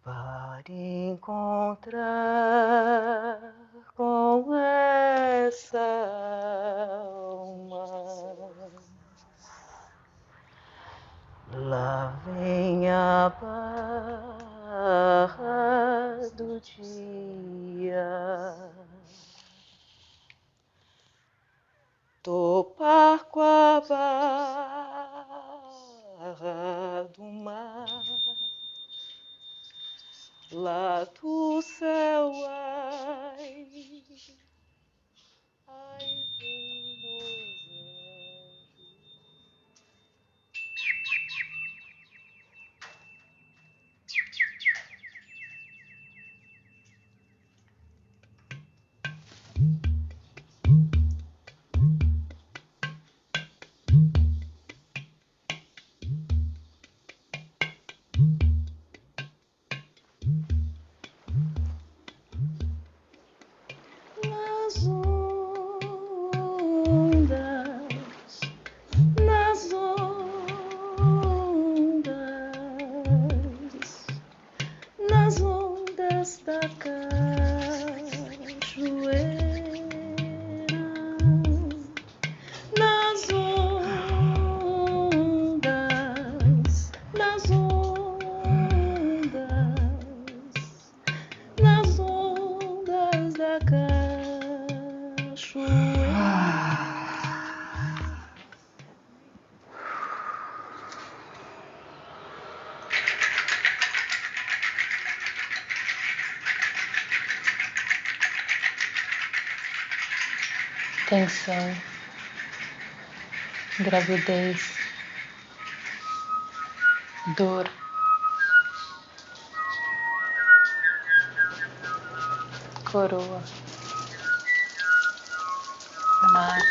Para encontrar com essa alma, lá vem a barra do dia, topar com a barra do mar. Lá do céu, ai, vem dois anjos. Nas ondas da cachoeira, nas ondas da cachoeira. Tensão, gravidez, dor, coroa, mar.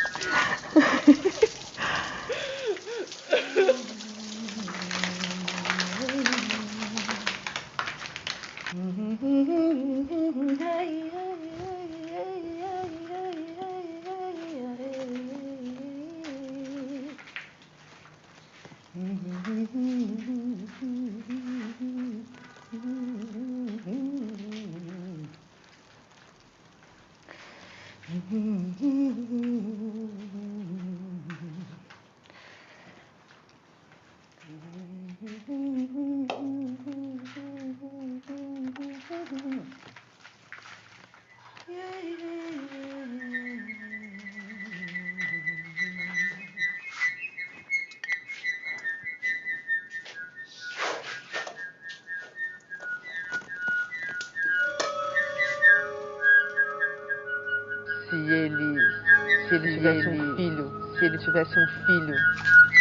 Se ele tivesse um filho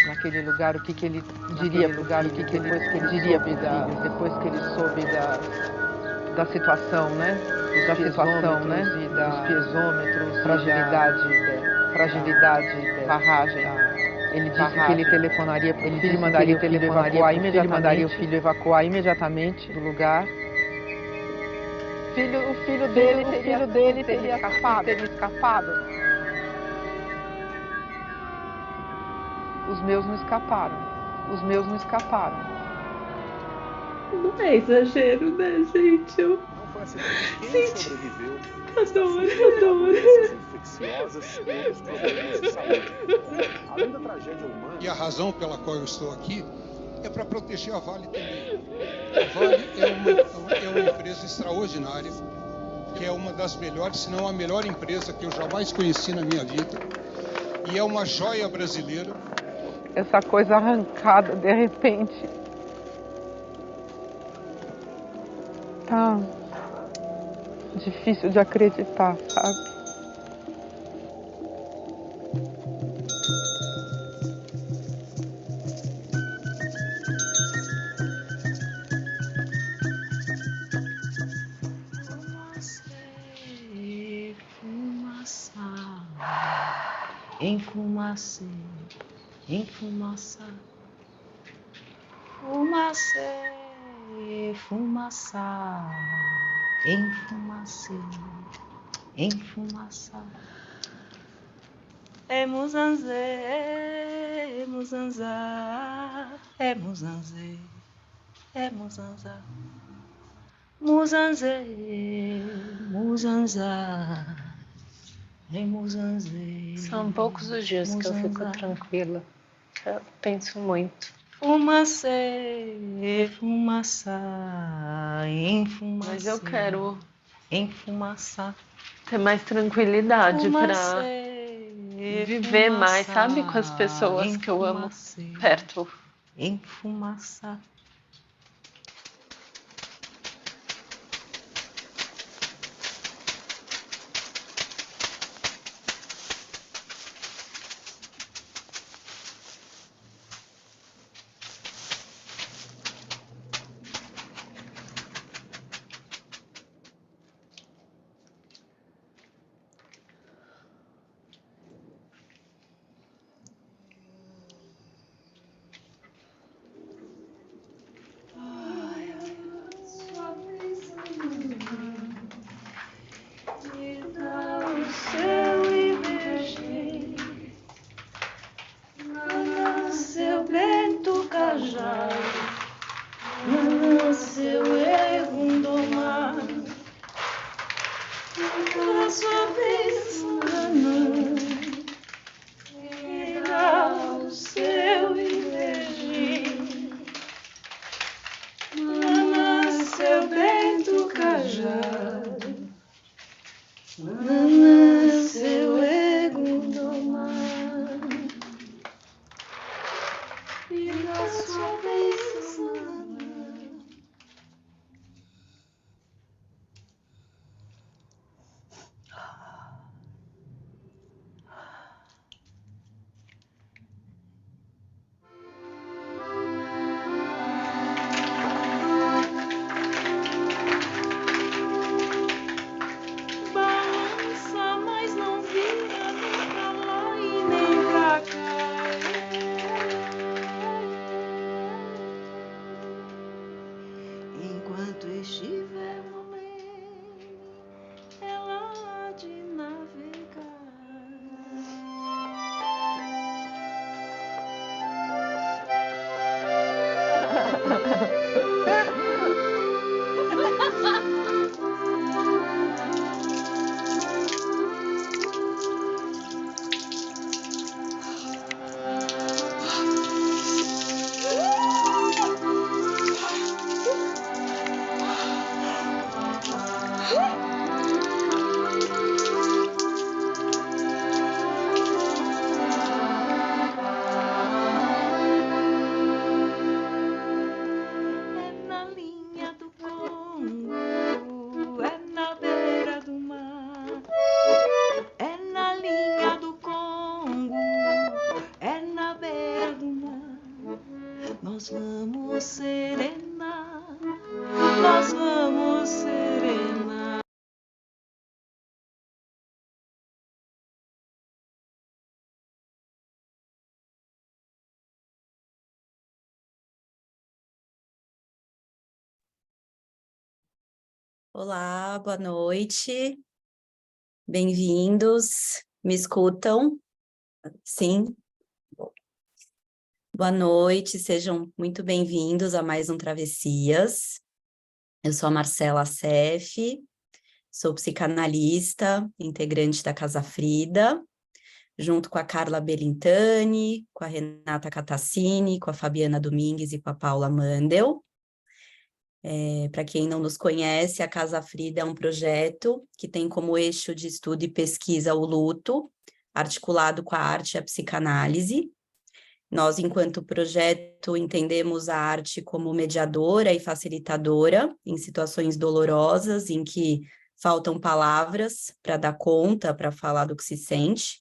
naquele lugar, o que ele diria para o filho? Depois que ele soube da situação, né? Dos piezômetros, fragilidade, barragem. Ele disse que ele telefonaria para o filho, mandaria o filho evacuar imediatamente do lugar. O filho dele teria escapado. Os meus não escaparam. Não é exagero, né, gente? Não foi assim. Quem sobreviveu Adoro. infecciosas e outros problemas de saúde. Além da tragédia humana. E a razão pela qual eu estou aqui é para proteger a Vale também. A Vale é uma empresa extraordinária, que é uma das melhores, se não a melhor empresa que eu jamais conheci na minha vida. E é uma joia brasileira. Essa coisa arrancada de repente. Tá difícil de acreditar, sabe? Enfumaça, enfumaça. É Muzanzé, Muzanzá. é Muzanzê, é Muzanzá. Muzanzê, Muzanzá, é Muzanzê. São poucos os dias que eu fico Muzanzá. tranquila. Eu penso muito. Fumacê, fumaça, enfumacê. Mas eu quero enfumaçar. ter mais tranquilidade para Fumacê, viver mais, sabe? Com as pessoas que eu amo enfumacê, perto. enfumaçar. Seu Bento Cajado, seu Egundomar, a sua bênção, e dá o seu Iberjim, seu Bento Cajado, seu Egundomar. E da sua bênção, balança, mas não vira nem pra lá e nem pra cá. Enquanto estiver no meio, ela há de navegar. É na linha do Congo, é na beira do mar. É na linha do Congo, é na beira do mar. Nós vamos serenar, nós vamos serenar. Olá, boa noite. Bem-vindos. Me escutam? Sim. Boa noite, sejam muito bem-vindos a mais um Travessias. Eu sou a Marcela Assef, sou psicanalista, integrante da Casa Frida, junto com a Carla Belintani, com a Renata Catassini, com a Fabiana Domingues e com a Paula Mandel. Para quem não nos conhece, a Casa Frida é um projeto que tem como eixo de estudo e pesquisa o luto, articulado com a arte e a psicanálise. Nós, enquanto projeto, entendemos a arte como mediadora e facilitadora em situações dolorosas, em que faltam palavras para dar conta, para falar do que se sente,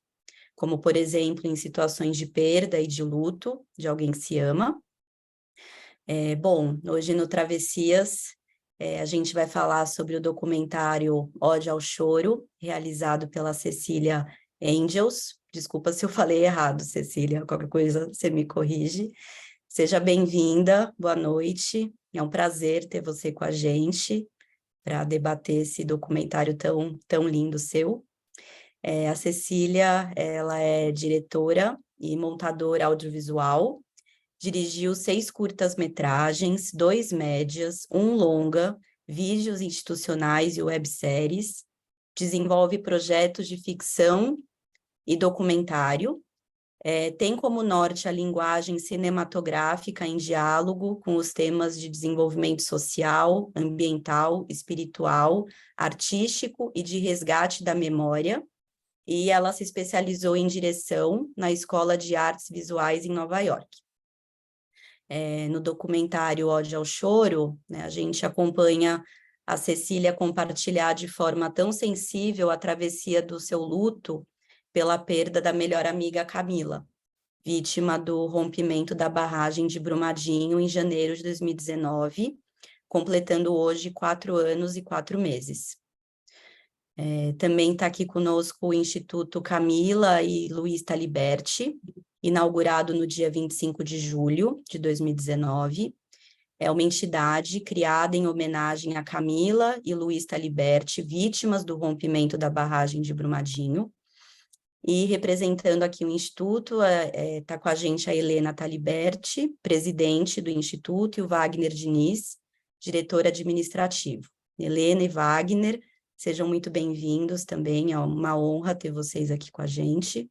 como, por exemplo, em situações de perda e de luto de alguém que se ama. Bom, hoje no Travessias, a gente vai falar sobre o documentário Ode ao Choro, realizado pela Cecília Angels. Desculpa se eu falei errado, Cecília, qualquer coisa você me corrige. Seja bem-vinda, boa noite. É um prazer ter você com a gente para debater esse documentário tão lindo seu. A Cecília, ela é diretora e montadora audiovisual, Dirigiu 6 curtas-metragens, 2 médias, 1 longa, vídeos institucionais e webséries. Desenvolve projetos de ficção e documentário. Tem como norte a linguagem cinematográfica em diálogo com os temas de desenvolvimento social, ambiental, espiritual, artístico e de resgate da memória. E ela se especializou em direção na Escola de Artes Visuais em Nova York. No documentário Ode ao Choro, né, a gente acompanha a Cecília compartilhar de forma tão sensível a travessia do seu luto pela perda da melhor amiga Camila, vítima do rompimento da barragem de Brumadinho em janeiro de 2019, completando hoje 4 anos e 4 meses. Também está aqui conosco o Instituto Camila e Luiz Taliberti, inaugurado no dia 25 de julho de 2019. É uma entidade criada em homenagem a Camila e Luiz Taliberti, vítimas do rompimento da barragem de Brumadinho. E representando aqui o Instituto, está com a gente a Helena Taliberti, presidente do Instituto, e o Wagner Diniz, diretor administrativo. Helena e Wagner, sejam muito bem-vindos também, é uma honra ter vocês aqui com a gente.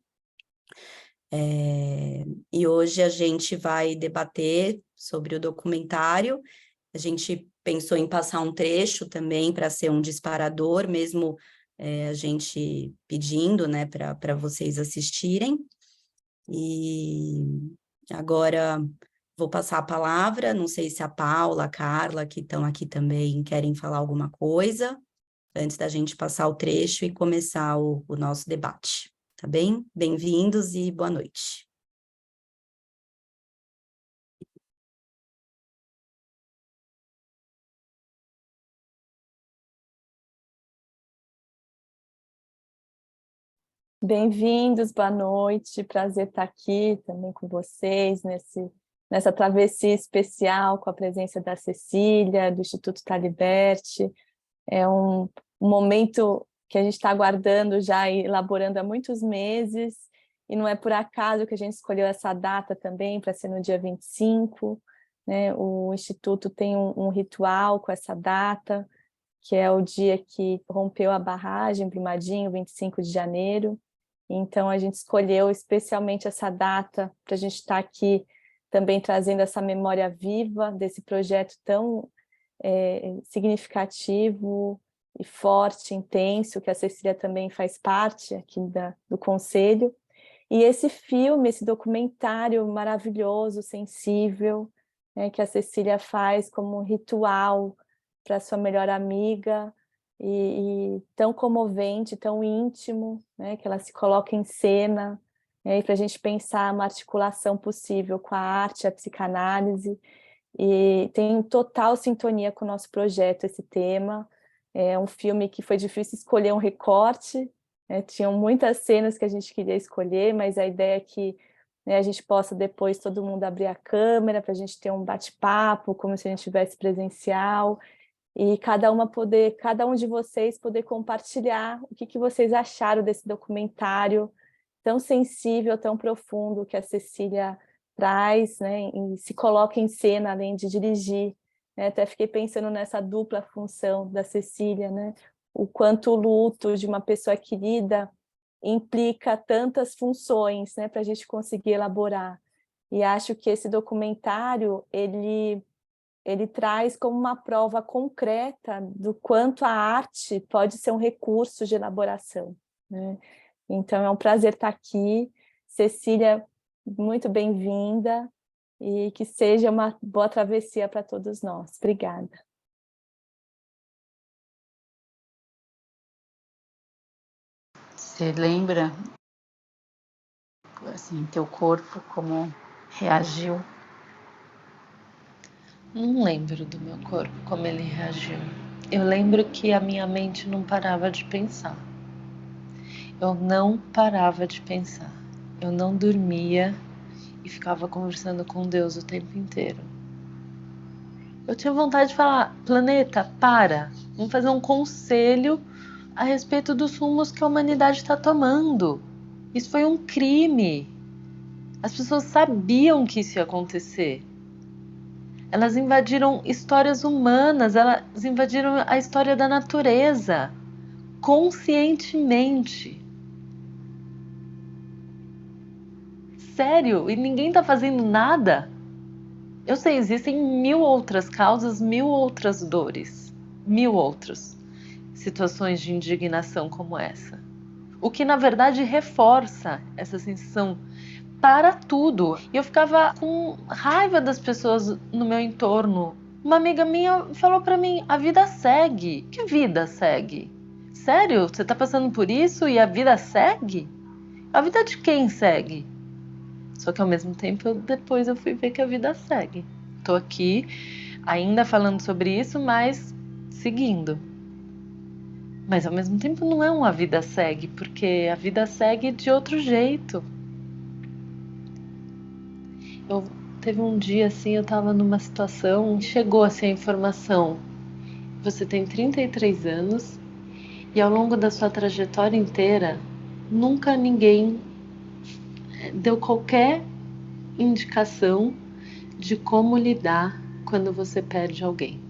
E hoje a gente vai debater sobre o documentário. A gente pensou em passar um trecho também para ser um disparador, mesmo a gente pedindo, né, para vocês assistirem. E agora vou passar a palavra, não sei se a Paula, a Carla, que estão aqui também, querem falar alguma coisa, antes da gente passar o trecho e começar o nosso debate. Tá bem? Bem-vindos e boa noite. Bem-vindos, boa noite, prazer estar aqui também com vocês nessa travessia especial com a presença da Cecília, do Instituto Taliberti. É um momento que a gente está aguardando já e elaborando há muitos meses, e não é por acaso que a gente escolheu essa data também para ser no dia 25, né? O Instituto tem um ritual com essa data, que é o dia que rompeu a barragem, Brumadinho, 25 de janeiro. Então, a gente escolheu especialmente essa data para a gente estar aqui também trazendo essa memória viva desse projeto tão significativo e forte, intenso, que a Cecília também faz parte aqui do Conselho. E esse filme, esse documentário maravilhoso, sensível, né, que a Cecília faz como um ritual para sua melhor amiga, e tão comovente, tão íntimo, né, que ela se coloca em cena, né, para a gente pensar uma articulação possível com a arte, a psicanálise, e tem total sintonia com o nosso projeto esse tema. É um filme que foi difícil escolher um recorte, né, tinham muitas cenas que a gente queria escolher, mas a ideia é que, né, a gente possa depois todo mundo abrir a câmera para a gente ter um bate-papo, como se a gente estivesse presencial, e cada um de vocês poder compartilhar o que vocês acharam desse documentário tão sensível, tão profundo que a Cecília traz, né, e se coloca em cena além de dirigir, né? Até fiquei pensando nessa dupla função da Cecília, né? O quanto o luto de uma pessoa querida implica tantas funções, né, para a gente conseguir elaborar. E acho que esse documentário, ele traz como uma prova concreta do quanto a arte pode ser um recurso de elaboração, né? Então, é um prazer estar aqui. Cecília, muito bem-vinda, e que seja uma boa travessia para todos nós. Obrigada. Você lembra, assim, teu corpo, como reagiu? Não lembro do meu corpo, como ele reagiu. Eu lembro que a minha mente não parava de pensar. Eu não parava de pensar. Eu não dormia e ficava conversando com Deus o tempo inteiro. Eu tinha vontade de falar: planeta, para, vamos fazer um conselho a respeito dos rumos que a humanidade está tomando. Isso foi um crime. As pessoas sabiam que isso ia acontecer. Elas invadiram histórias humanas, elas invadiram a história da natureza, conscientemente. Sério, e ninguém tá fazendo nada? Eu sei, existem 1000 outras causas, 1000 outras dores, 1000 outras situações de indignação como essa. O que, na verdade, reforça essa sensação para tudo. E eu ficava com raiva das pessoas no meu entorno. Uma amiga minha falou para mim, a vida segue. Que vida segue? Sério? Você tá passando por isso e a vida segue? A vida de quem segue? Só que ao mesmo tempo, depois eu fui ver que a vida segue. Tô aqui ainda falando sobre isso, mas seguindo. Mas ao mesmo tempo não é uma vida segue, porque a vida segue de outro jeito. Teve um dia assim, eu tava numa situação, chegou assim a informação: você tem 33 anos e ao longo da sua trajetória inteira, nunca ninguém deu qualquer indicação de como lidar quando você perde alguém.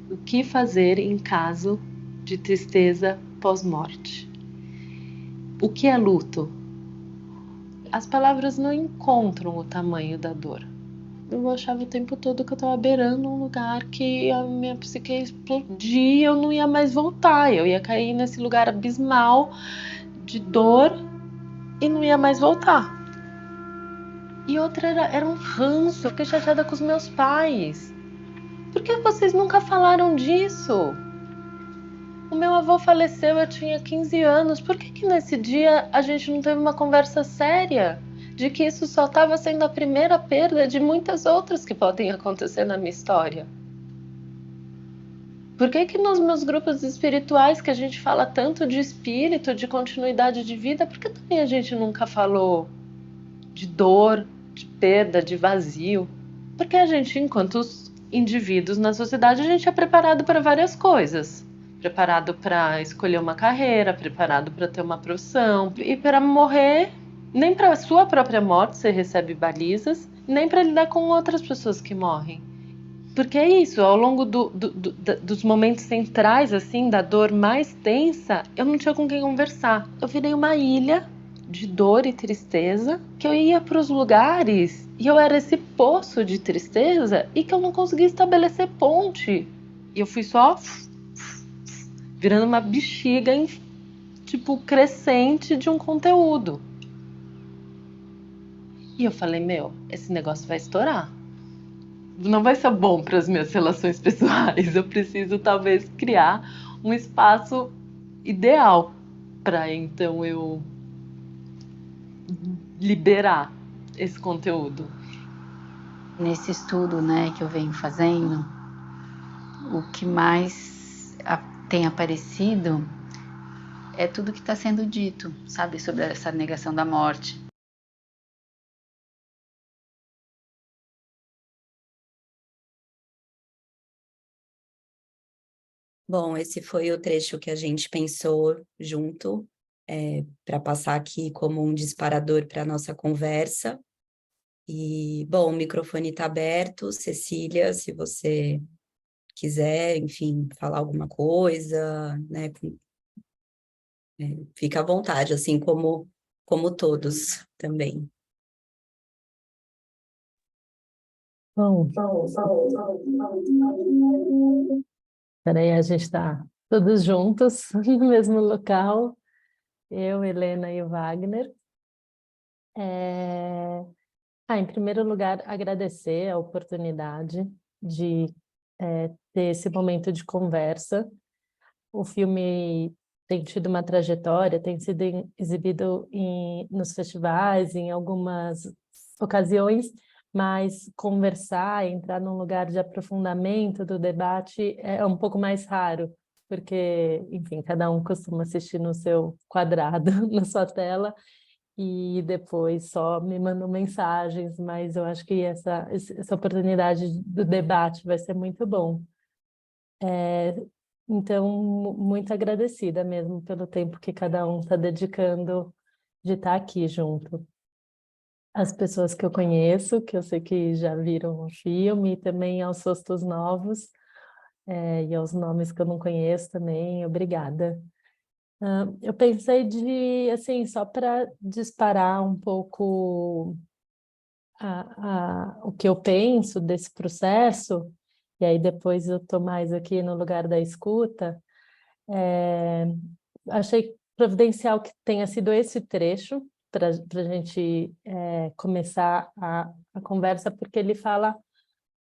O que fazer em caso de tristeza pós-morte? O que é luto? As palavras não encontram o tamanho da dor. Eu achava o tempo todo que eu estava beirando um lugar que a minha psique ia explodir e eu não ia mais voltar. Eu ia cair nesse lugar abismal de dor e não ia mais voltar. E outra era um ranço. Eu fiquei chateada com os meus pais. Por que vocês nunca falaram disso? O meu avô faleceu, eu tinha 15 anos. Por que nesse dia a gente não teve uma conversa séria? De que isso só estava sendo a primeira perda de muitas outras que podem acontecer na minha história? Por que nos meus grupos espirituais, que a gente fala tanto de espírito, de continuidade de vida, por que também a gente nunca falou de dor, de perda, de vazio? Porque a gente, enquanto indivíduos na sociedade, a gente é preparado para várias coisas. Preparado para escolher uma carreira, preparado para ter uma profissão e para morrer. Nem para a sua própria morte você recebe balizas, nem para lidar com outras pessoas que morrem. Porque é isso, ao longo dos momentos centrais, assim, da dor mais tensa, eu não tinha com quem conversar. Eu virei uma ilha de dor e tristeza, que eu ia para os lugares e eu era esse poço de tristeza e que eu não conseguia estabelecer ponte. E eu fui só virando uma bexiga, tipo, crescente de um conteúdo. E eu falei, esse negócio vai estourar. Não vai ser bom para as minhas relações pessoais. Eu preciso, talvez, criar um espaço ideal para, então, eu liberar esse conteúdo. Nesse estudo, né, que eu venho fazendo, o que mais tem aparecido é tudo que está sendo dito, sabe, sobre essa negação da morte. Bom, esse foi o trecho que a gente pensou junto, para passar aqui como um disparador para a nossa conversa. E, bom, o microfone está aberto. Cecília, se você quiser, enfim, falar alguma coisa, né, fica à vontade, assim como todos também. Bom, peraí, a gente está todos juntos no mesmo local, eu, Helena e o Wagner. Em primeiro lugar, agradecer a oportunidade de ter esse momento de conversa. O filme tem tido uma trajetória, tem sido exibido nos festivais, em algumas ocasiões, mas conversar, entrar num lugar de aprofundamento do debate é um pouco mais raro, porque, enfim, cada um costuma assistir no seu quadrado, na sua tela, e depois só me mandam mensagens, mas eu acho que essa oportunidade do debate vai ser muito bom. Então, muito agradecida mesmo pelo tempo que cada um está dedicando de estar aqui junto. as pessoas que eu conheço, que eu sei que já viram o filme, e também aos rostos novos, e aos nomes que eu não conheço também, obrigada. Eu pensei de, assim, só para disparar um pouco o que eu penso desse processo, e aí depois eu estou mais aqui no lugar da escuta, achei providencial que tenha sido esse trecho para a gente começar a conversa, porque ele fala,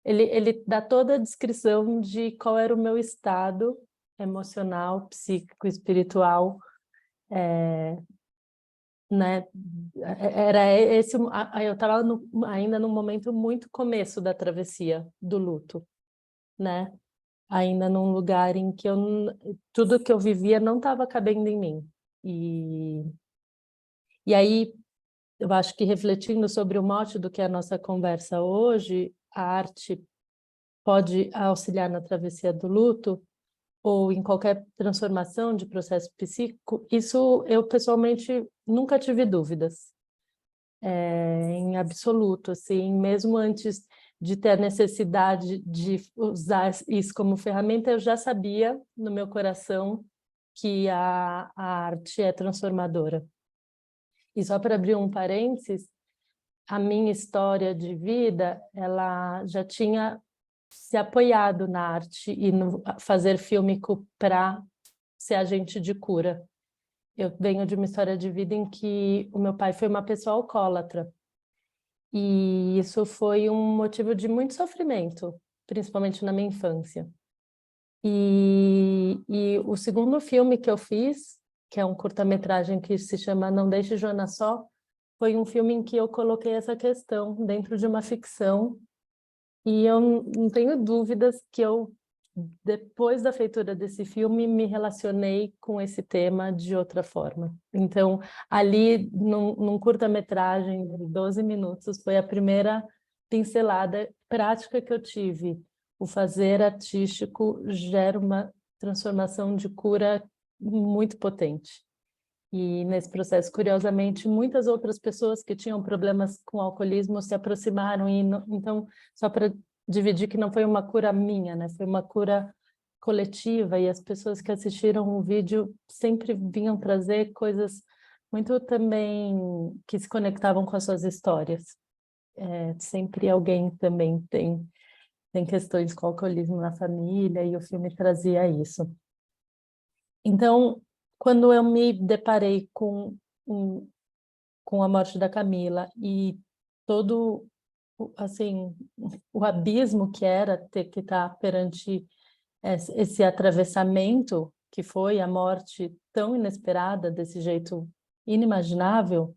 ele dá toda a descrição de qual era o meu estado emocional, psíquico, espiritual, né? Era esse, eu estava ainda num momento muito começo da travessia do luto, né? Ainda num lugar em que tudo que eu vivia não estava cabendo em mim. E aí, eu acho que refletindo sobre o mote do que é a nossa conversa hoje, a arte pode auxiliar na travessia do luto, ou em qualquer transformação de processo psíquico, isso eu pessoalmente nunca tive dúvidas, em absoluto, assim, mesmo antes de ter a necessidade de usar isso como ferramenta, eu já sabia no meu coração que a arte é transformadora. E só para abrir um parênteses, a minha história de vida, ela já tinha se apoiado na arte e no fazer fílmico para ser agente de cura. Eu venho de uma história de vida em que o meu pai foi uma pessoa alcoólatra. E isso foi um motivo de muito sofrimento, principalmente na minha infância. E o segundo filme que eu fiz, que é um curta-metragem que se chama Não Deixe Joana Só, foi um filme em que eu coloquei essa questão dentro de uma ficção. E eu não tenho dúvidas que eu, depois da feitura desse filme, me relacionei com esse tema de outra forma. Então, ali, num curta-metragem de 12 minutos, foi a primeira pincelada prática que eu tive. O fazer artístico gera uma transformação de cura muito potente. E nesse processo, curiosamente, muitas outras pessoas que tinham problemas com alcoolismo se aproximaram. Então, só para dividir que não foi uma cura minha, né? Foi uma cura coletiva, e as pessoas que assistiram o vídeo sempre vinham trazer coisas muito também que se conectavam com as suas histórias. Sempre alguém também tem questões com alcoolismo na família, e o filme trazia isso. Então, quando eu me deparei com a morte da Camila e todo, assim, o abismo que era ter que estar perante esse atravessamento, que foi a morte tão inesperada, desse jeito inimaginável,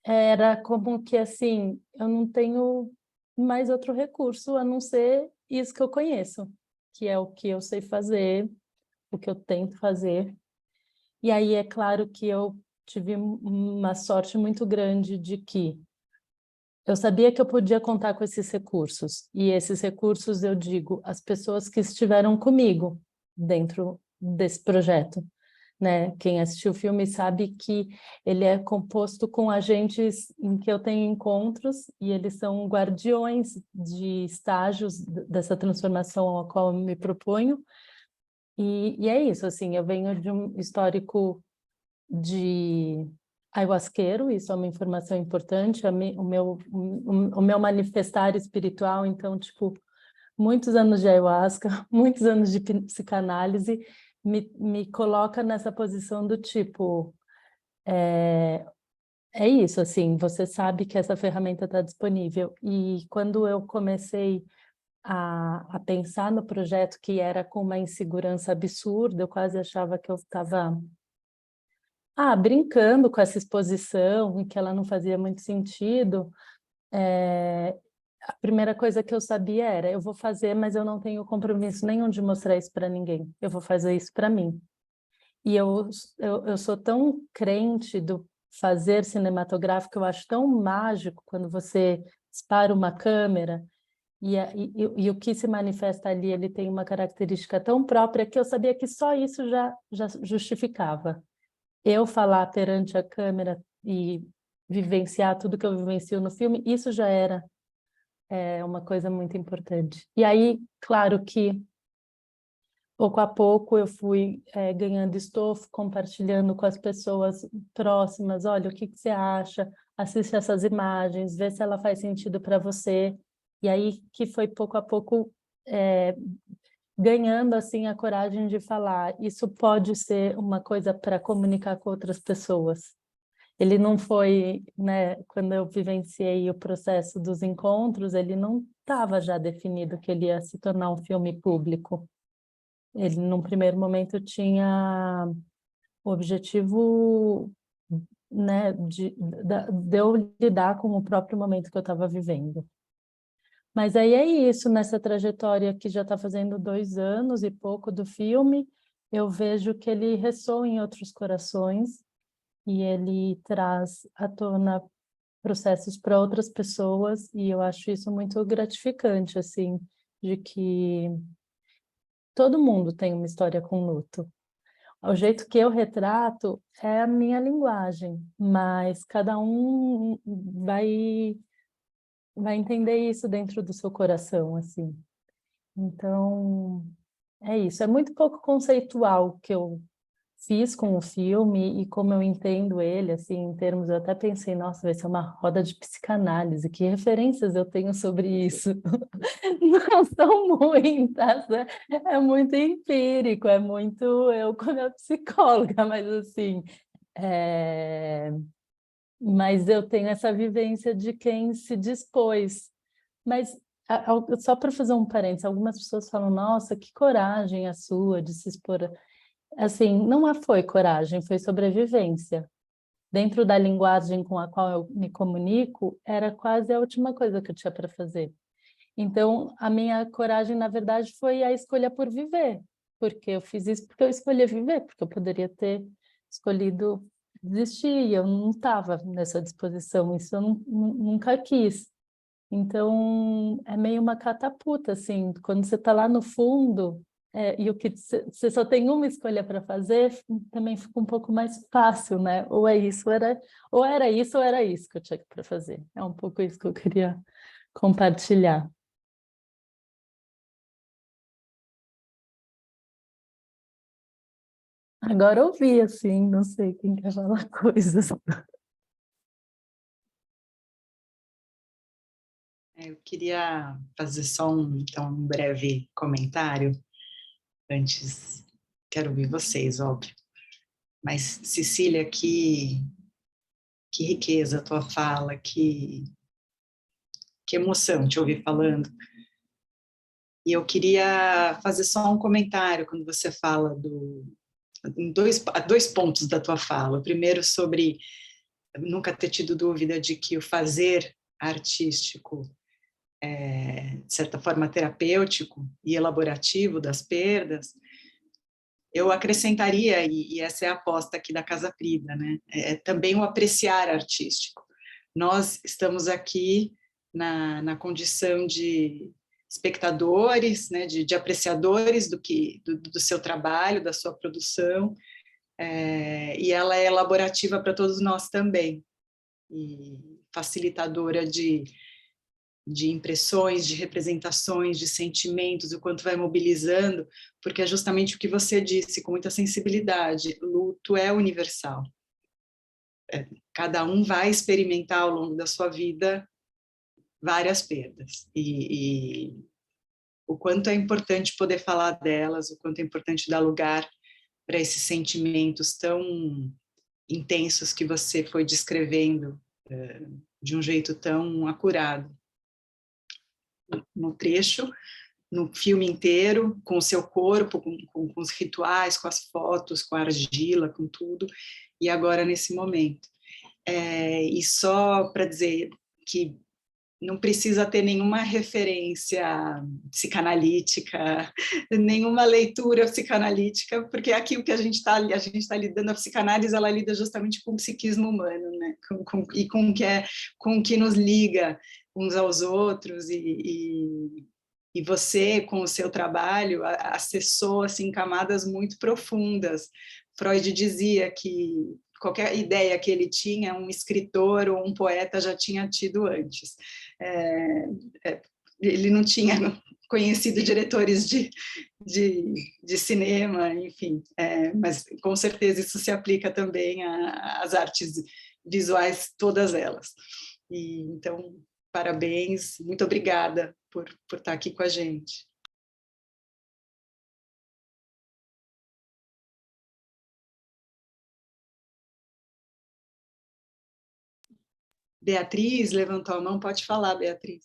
era como que, assim, eu não tenho mais outro recurso a não ser isso que eu conheço, que é o que eu sei fazer, o que eu tento fazer. E aí é claro que eu tive uma sorte muito grande de que eu sabia que eu podia contar com esses recursos. E esses recursos, eu digo, as pessoas que estiveram comigo dentro desse projeto, né? Quem assistiu o filme sabe que ele é composto com agentes em que eu tenho encontros, e eles são guardiões de estágios dessa transformação a qual eu me proponho. E é isso, assim, eu venho de um histórico de ayahuasqueiro, isso é uma informação importante, o meu manifestar espiritual, então, tipo, muitos anos de ayahuasca, muitos anos de psicanálise, me coloca nessa posição do tipo, é isso, assim, você sabe que essa ferramenta está disponível. E quando eu comecei a pensar no projeto, que era com uma insegurança absurda, eu quase achava que eu estava brincando com essa exposição e que ela não fazia muito sentido. A primeira coisa que eu sabia era, eu vou fazer, mas eu não tenho compromisso nenhum de mostrar isso para ninguém, eu vou fazer isso para mim. E eu sou tão crente do fazer cinematográfico, eu acho tão mágico quando você dispara uma câmera e o que se manifesta ali, ele tem uma característica tão própria que eu sabia que só isso já justificava. Eu falar perante a câmera e vivenciar tudo que eu vivencio no filme, isso já era uma coisa muito importante. E aí, claro que pouco a pouco eu fui ganhando estofo, compartilhando com as pessoas próximas. Olha, o que você acha? Assiste essas imagens, vê se ela faz sentido para você. E aí que foi pouco a pouco ganhando assim a coragem de falar. Isso pode ser uma coisa para comunicar com outras pessoas. Ele não foi, né? Quando eu vivenciei o processo dos encontros, ele não estava já definido que ele ia se tornar um filme público. Ele, num primeiro momento, tinha o objetivo, né, de eu lidar com o próprio momento que eu estava vivendo. Mas aí é isso, nessa trajetória que já está fazendo 2 anos e pouco do filme, eu vejo que ele ressoa em outros corações e ele traz à tona processos para outras pessoas, e eu acho isso muito gratificante, assim, de que todo mundo tem uma história com luto. O jeito que eu retrato é a minha linguagem, mas cada um vai entender isso dentro do seu coração, assim. Então, é isso. É muito pouco conceitual o que eu fiz com o filme e como eu entendo ele, assim, em termos, eu até pensei, nossa, vai ser uma roda de psicanálise, que referências eu tenho sobre isso? Não são muitas, né? É muito empírico, é muito eu como a psicóloga, mas assim, mas eu tenho essa vivência de quem se dispôs. Mas só para fazer um parênteses, algumas pessoas falam, nossa, que coragem a sua de se expor. Assim, não foi coragem, foi sobrevivência. Dentro da linguagem com a qual eu me comunico, era quase a última coisa que eu tinha para fazer. Então, a minha coragem, na verdade, foi a escolha por viver. Porque eu fiz isso porque eu escolhi viver, porque eu poderia ter escolhido desistir, e eu não estava nessa disposição, isso eu nunca quis. Então, é meio uma catapulta, assim, quando você está lá no fundo, e o que você só tem uma escolha para fazer, também fica um pouco mais fácil, né? Ou é isso, ou era isso, ou era isso que eu tinha para fazer. É um pouco isso que eu queria compartilhar. Agora ouvi, assim, não sei quem quer falar coisas. Eu queria fazer só então, um breve comentário. Antes, quero ouvir vocês, óbvio. Mas, Cecília, que riqueza a tua fala, que emoção te ouvir falando. E eu queria fazer só um comentário quando você fala em dois pontos da tua fala. O primeiro sobre nunca ter tido dúvida de que o fazer artístico de certa forma terapêutico e elaborativo das perdas. Eu acrescentaria, e essa é a aposta aqui da Casa Frida, né? Também o apreciar artístico. Nós estamos aqui na condição de espectadores, né, de apreciadores do seu trabalho, da sua produção, e ela é elaborativa para todos nós também, e facilitadora de impressões, de representações, de sentimentos, o quanto vai mobilizando, porque é justamente o que você disse, com muita sensibilidade, luto é universal. Cada um vai experimentar ao longo da sua vida várias perdas, e o quanto é importante poder falar delas, o quanto é importante dar lugar para esses sentimentos tão intensos que você foi descrevendo de um jeito tão acurado. No trecho, no filme inteiro, com o seu corpo, com os rituais, com as fotos, com a argila, com tudo, e agora nesse momento. E só para dizer que não precisa ter nenhuma referência psicanalítica, nenhuma leitura psicanalítica, porque aqui o que a gente está lidando, a psicanálise, ela lida justamente com o psiquismo humano, né? E com o que nos liga uns aos outros, e você, com o seu trabalho, acessou assim, camadas muito profundas. Freud dizia que qualquer ideia que ele tinha, um escritor ou um poeta já tinha tido antes. Ele não tinha conhecido diretores de cinema, enfim, mas com certeza isso se aplica também às artes visuais, todas elas. E, então, parabéns, muito obrigada por estar aqui com a gente. Beatriz levantou a mão, pode falar, Beatriz.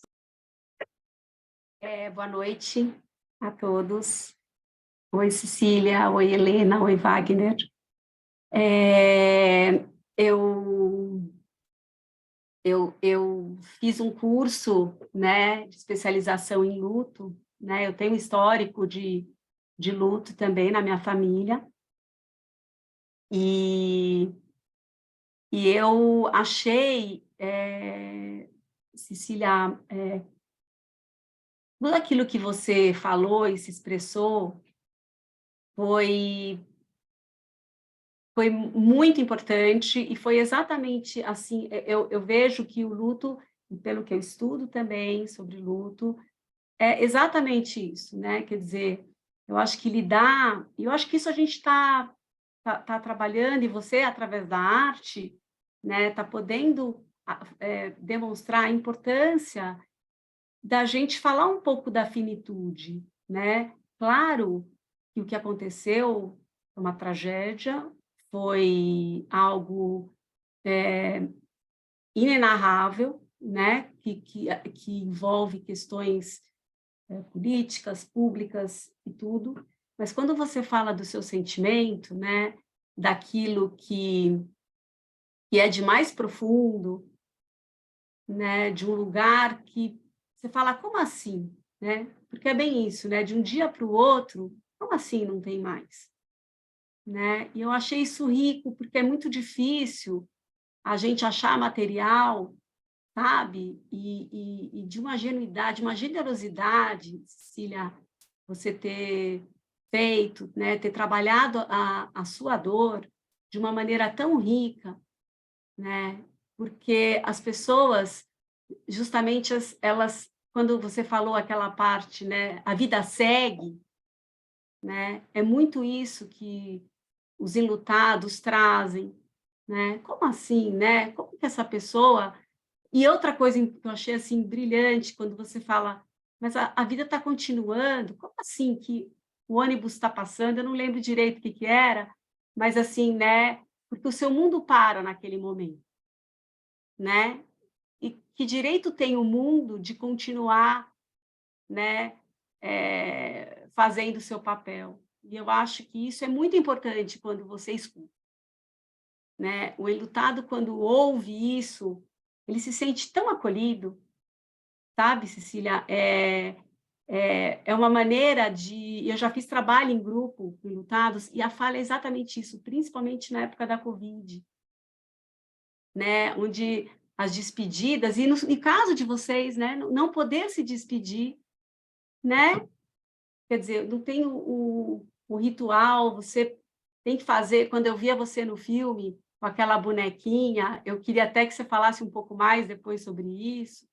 Boa noite a todos. Oi, Cecília, oi, Helena, oi, Wagner. Eu fiz um curso, né, de especialização em luto, né, eu tenho um histórico de luto também na minha família, e eu achei, Cecília, tudo aquilo que você falou e se expressou foi muito importante e foi exatamente assim, eu vejo que o luto, pelo que eu estudo também sobre luto, é exatamente isso, né? Quer dizer, eu acho que eu acho que isso a gente está trabalhando, e você, através da arte, né, está podendo demonstrar a importância da gente falar um pouco da finitude, né? Claro que o que aconteceu foi uma tragédia, foi algo inenarrável, né? Que envolve questões políticas, públicas e tudo, mas quando você fala do seu sentimento, né? Daquilo que é de mais profundo, né? De um lugar que você fala, como assim? Né? Porque é bem isso, né? De um dia para o outro, como assim não tem mais? Né? E eu achei isso rico, porque é muito difícil a gente achar material, sabe? E de uma genuidade, uma generosidade, Cecília, você ter feito, né? Ter trabalhado a sua dor de uma maneira tão rica, né? Porque as pessoas, justamente, elas, quando você falou aquela parte, né? A vida segue, né? É muito isso que os enlutados trazem, né? Como assim, né? Como que essa pessoa... E outra coisa que eu achei assim brilhante, quando você fala, mas a vida está continuando, como assim que o ônibus está passando? Eu não lembro direito o que era, mas assim, né? Porque o seu mundo para naquele momento, né? E que direito tem o mundo de continuar, né? Fazendo o seu papel? E eu acho que isso é muito importante quando você escuta, né? O enlutado, quando ouve isso, ele se sente tão acolhido, sabe, Cecília? É uma maneira de... Eu já fiz trabalho em grupo com enlutados, e a fala é exatamente isso, principalmente na época da Covid, né? Onde as despedidas, e no caso de vocês, né? Não poder se despedir, né? Quer dizer, não tem o ritual, você tem que fazer... Quando eu via você no filme, com aquela bonequinha, eu queria até que você falasse um pouco mais depois sobre isso.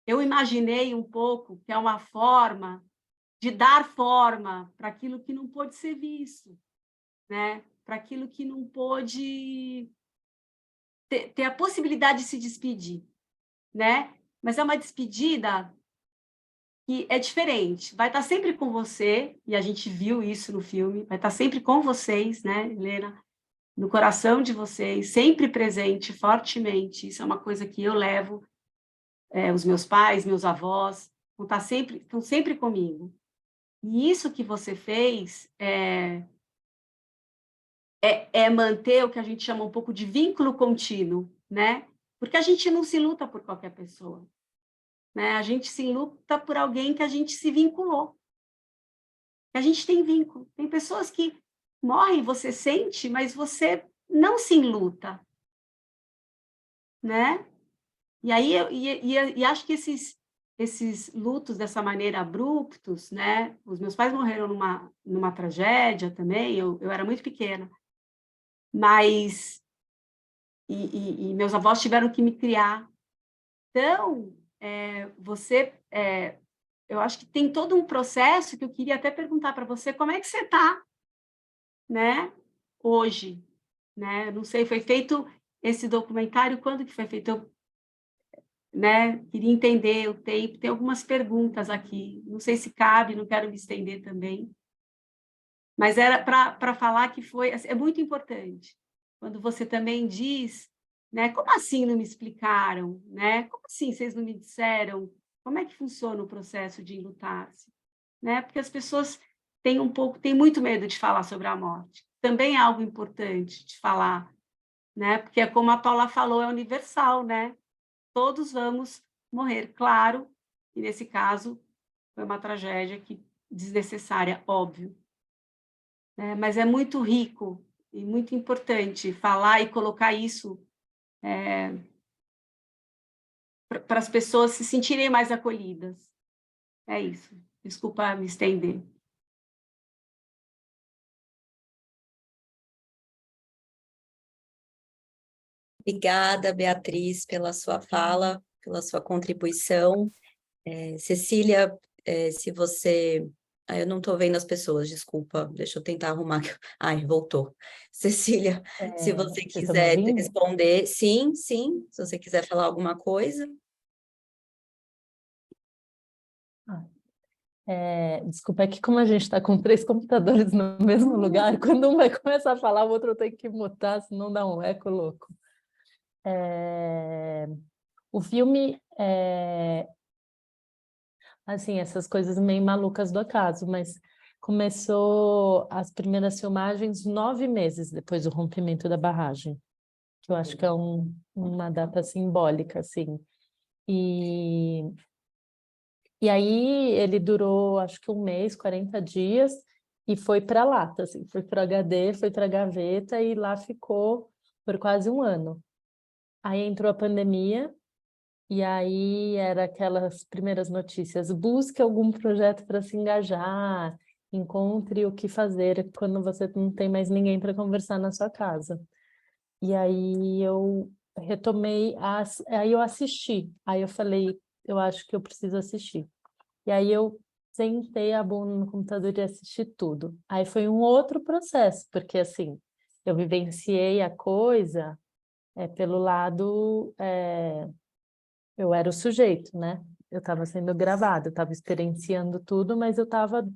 Eu imaginei um pouco que é uma forma de dar forma para aquilo que não pôde ser visto, né? Para aquilo que não pôde ter a possibilidade de se despedir, né? Mas é uma despedida que é diferente, vai estar sempre com você, e a gente viu isso no filme, vai estar sempre com vocês, né, Helena? No coração de vocês, sempre presente, fortemente. Isso é uma coisa que eu levo, os meus pais, meus avós, estão sempre comigo. E isso que você fez é manter o que a gente chama um pouco de vínculo contínuo, né? Porque a gente não se luta por qualquer pessoa, né? A gente se luta por alguém que a gente se vinculou. A gente tem vínculo. Tem pessoas que morrem, você sente, mas você não se enluta, né? E aí e acho que esses lutos dessa maneira abruptos, né? Os meus pais morreram numa tragédia também, eu era muito pequena, mas e meus avós tiveram que me criar. Então, eu acho que tem todo um processo que eu queria até perguntar para você, como é que você está, né, hoje? Né? Não sei, foi feito esse documentário, quando que foi feito? Eu, né, queria entender o tempo, tem algumas perguntas aqui, não sei se cabe, não quero me estender também, mas era para falar que foi, assim, é muito importante, quando você também diz, né, como assim não me explicaram, né? Como assim vocês não me disseram? Como é que funciona o processo de enlutar-se? Né? Porque as pessoas têm muito medo de falar sobre a morte. Também é algo importante de falar, né? Porque, como a Paula falou, é universal, né? Todos vamos morrer, claro, e nesse caso foi uma tragédia desnecessária, óbvio, né? Mas é muito rico e muito importante falar e colocar isso para as pessoas se sentirem mais acolhidas. É isso. Desculpa me estender. Obrigada, Beatriz, pela sua fala, pela sua contribuição. Cecília, se você... eu não estou vendo as pessoas, desculpa, deixa eu tentar arrumar. Ai, voltou. Cecília, se você Você tá me quiser ouvindo? responder, sim, se você quiser falar alguma coisa. Desculpa, é que como a gente está com 3 computadores no mesmo lugar, quando um vai começar a falar, o outro tem que mutar, senão dá um eco louco. O filme, assim, essas coisas meio malucas do acaso, mas começou as primeiras filmagens 9 meses depois do rompimento da barragem, que eu acho que é uma data simbólica, assim. E aí ele durou, acho que 1 mês, 40 dias, e foi para a lata, assim, foi para o HD, foi para a gaveta, e lá ficou por quase 1 ano. Aí entrou a pandemia, e aí era aquelas primeiras notícias, busque algum projeto para se engajar, encontre o que fazer quando você não tem mais ninguém para conversar na sua casa. E aí eu retomei, aí eu assisti, aí eu falei, eu acho que eu preciso assistir. E aí eu sentei a bunda no computador e assisti tudo. Aí foi um outro processo, porque assim, eu vivenciei a coisa pelo lado, eu era o sujeito, né? Eu estava sendo gravada, eu estava experienciando tudo, mas eu estava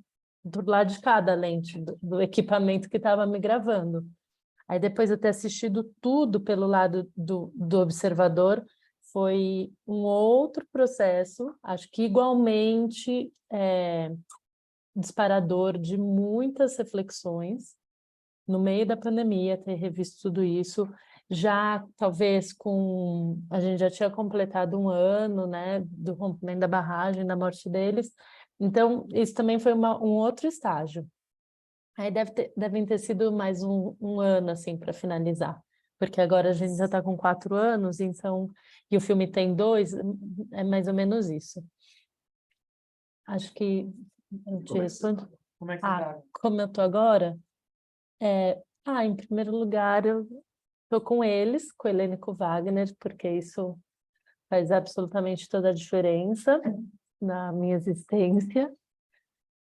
do lado de cada lente do equipamento que estava me gravando. Aí depois de eu ter assistido tudo pelo lado do observador, foi um outro processo, acho que igualmente disparador de muitas reflexões, no meio da pandemia, ter revisto tudo isso, já talvez a gente já tinha completado 1 ano, né, do rompimento da barragem, da morte deles, então isso também foi um outro estágio. Aí devem ter sido mais um ano, assim, para finalizar. Porque agora a gente já está com 4 anos, então... E o filme tem 2, é mais ou menos isso. Acho que... Eu te respondo. Como é que você está? Como eu estou agora? Em primeiro lugar, eu estou com eles, com Helena e com Wagner, porque isso faz absolutamente toda a diferença na minha existência.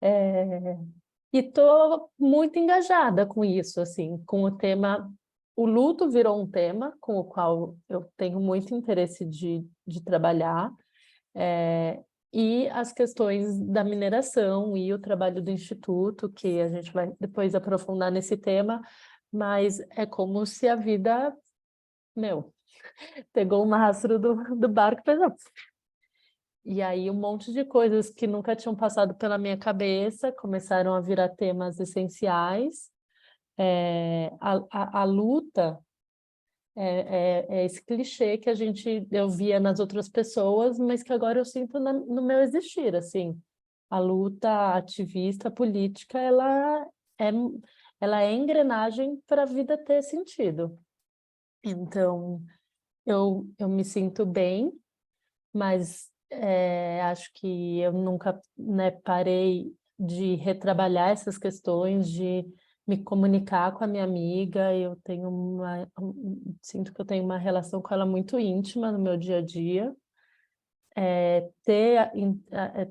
E estou muito engajada com isso, assim, com o tema... O luto virou um tema com o qual eu tenho muito interesse de trabalhar, e as questões da mineração e o trabalho do Instituto, que a gente vai depois aprofundar nesse tema, mas é como se a vida, pegou o mastro do barco e fez... E aí um monte de coisas que nunca tinham passado pela minha cabeça começaram a virar temas essenciais. A luta é esse clichê que eu via nas outras pessoas, mas que agora eu sinto no meu existir, assim. A luta ativista, política, ela é engrenagem para a vida ter sentido. Então, eu me sinto bem, mas acho que eu nunca, né, parei de retrabalhar essas questões, de me comunicar com a minha amiga, sinto que eu tenho uma relação com ela muito íntima no meu dia a dia.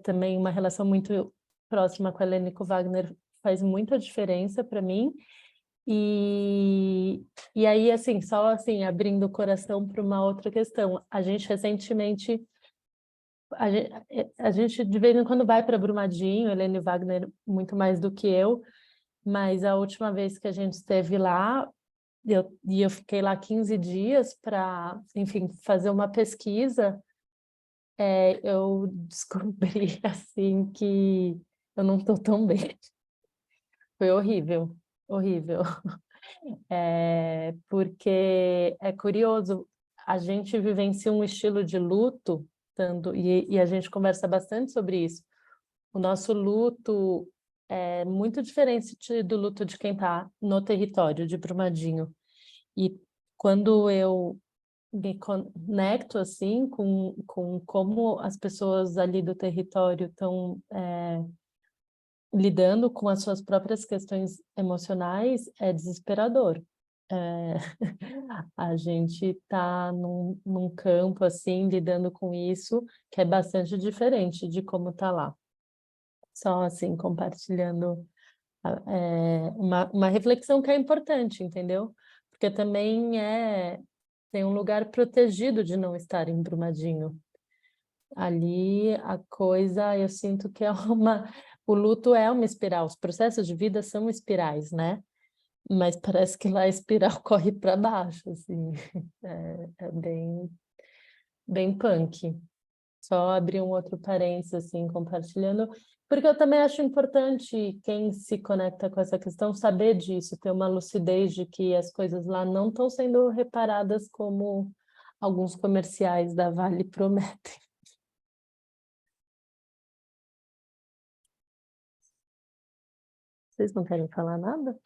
Também uma relação muito próxima com a Helénico Wagner faz muita diferença para mim. E aí, assim, só assim, abrindo o coração para uma outra questão. A gente recentemente, a gente de vez em quando vai para Brumadinho, Helene Wagner muito mais do que eu, mas a última vez que a gente esteve lá, eu fiquei lá 15 dias para, enfim, fazer uma pesquisa. Eu descobri, assim, que eu não estou tão bem. Foi horrível, horrível. Porque é curioso, a gente vivencia um estilo de luto, e a gente conversa bastante sobre isso. O nosso luto é muito diferente do luto de quem está no território de Brumadinho. E quando eu me conecto assim com como as pessoas ali do território estão lidando com as suas próprias questões emocionais, é desesperador. A gente está num campo assim, lidando com isso, que é bastante diferente de como está lá. Só assim, compartilhando uma reflexão que é importante, entendeu? Porque também tem um lugar protegido de não estar em Brumadinho. Ali a coisa, eu sinto que o luto é uma espiral, os processos de vida são espirais, né? Mas parece que lá a espiral corre para baixo, assim, é bem punk. Só abrir um outro parênteses, assim, compartilhando, porque eu também acho importante quem se conecta com essa questão saber disso, ter uma lucidez de que as coisas lá não estão sendo reparadas como alguns comerciais da Vale prometem. Vocês não querem falar nada?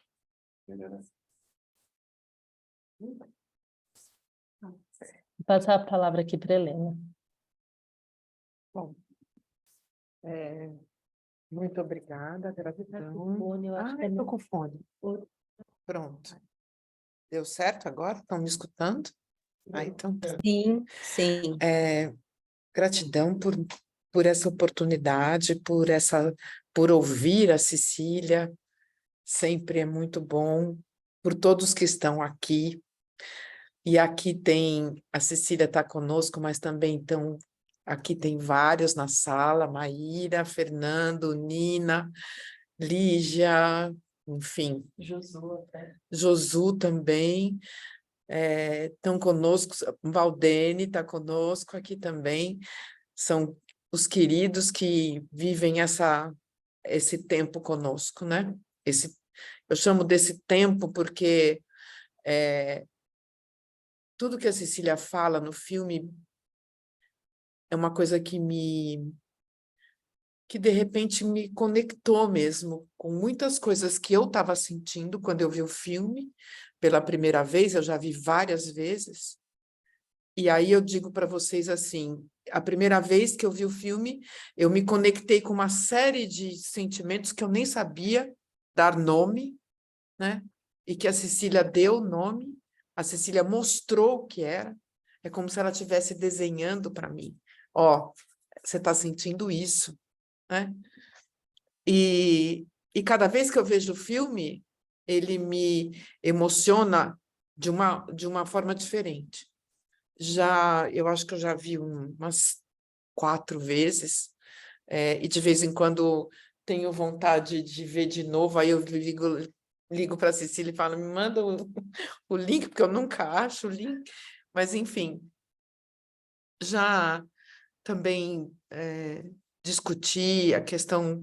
Vou passar a palavra aqui para a Helena. Bom, muito obrigada, gratidão. Estou com fone. Pronto. Deu certo agora? Estão me escutando? Então. Sim, sim. Gratidão por essa oportunidade, por ouvir a Cecília, sempre é muito bom, por todos que estão aqui. E aqui a Cecília está conosco, mas também aqui tem vários na sala, Maíra, Fernando, Nina, Lígia, enfim. Josu também. Estão conosco, Valdene está conosco aqui também, são os queridos que vivem esse tempo conosco, né? Eu chamo desse tempo porque tudo que a Cecília fala no filme é uma coisa que de repente me conectou mesmo com muitas coisas que eu estava sentindo quando eu vi o filme pela primeira vez, eu já vi várias vezes, e aí eu digo para vocês assim, a primeira vez que eu vi o filme, eu me conectei com uma série de sentimentos que eu nem sabia dar nome, né? E que a Cecília deu nome, a Cecília mostrou o que era, é como se ela estivesse desenhando para mim. Ó, você está sentindo isso, né? E cada vez que eu vejo o filme, ele me emociona de uma forma diferente. Eu acho que eu já vi umas 4 vezes, e de vez em quando tenho vontade de ver de novo, aí eu ligo para a Cecília e falo, me manda o link, porque eu nunca acho o link, mas enfim, já também discuti a questão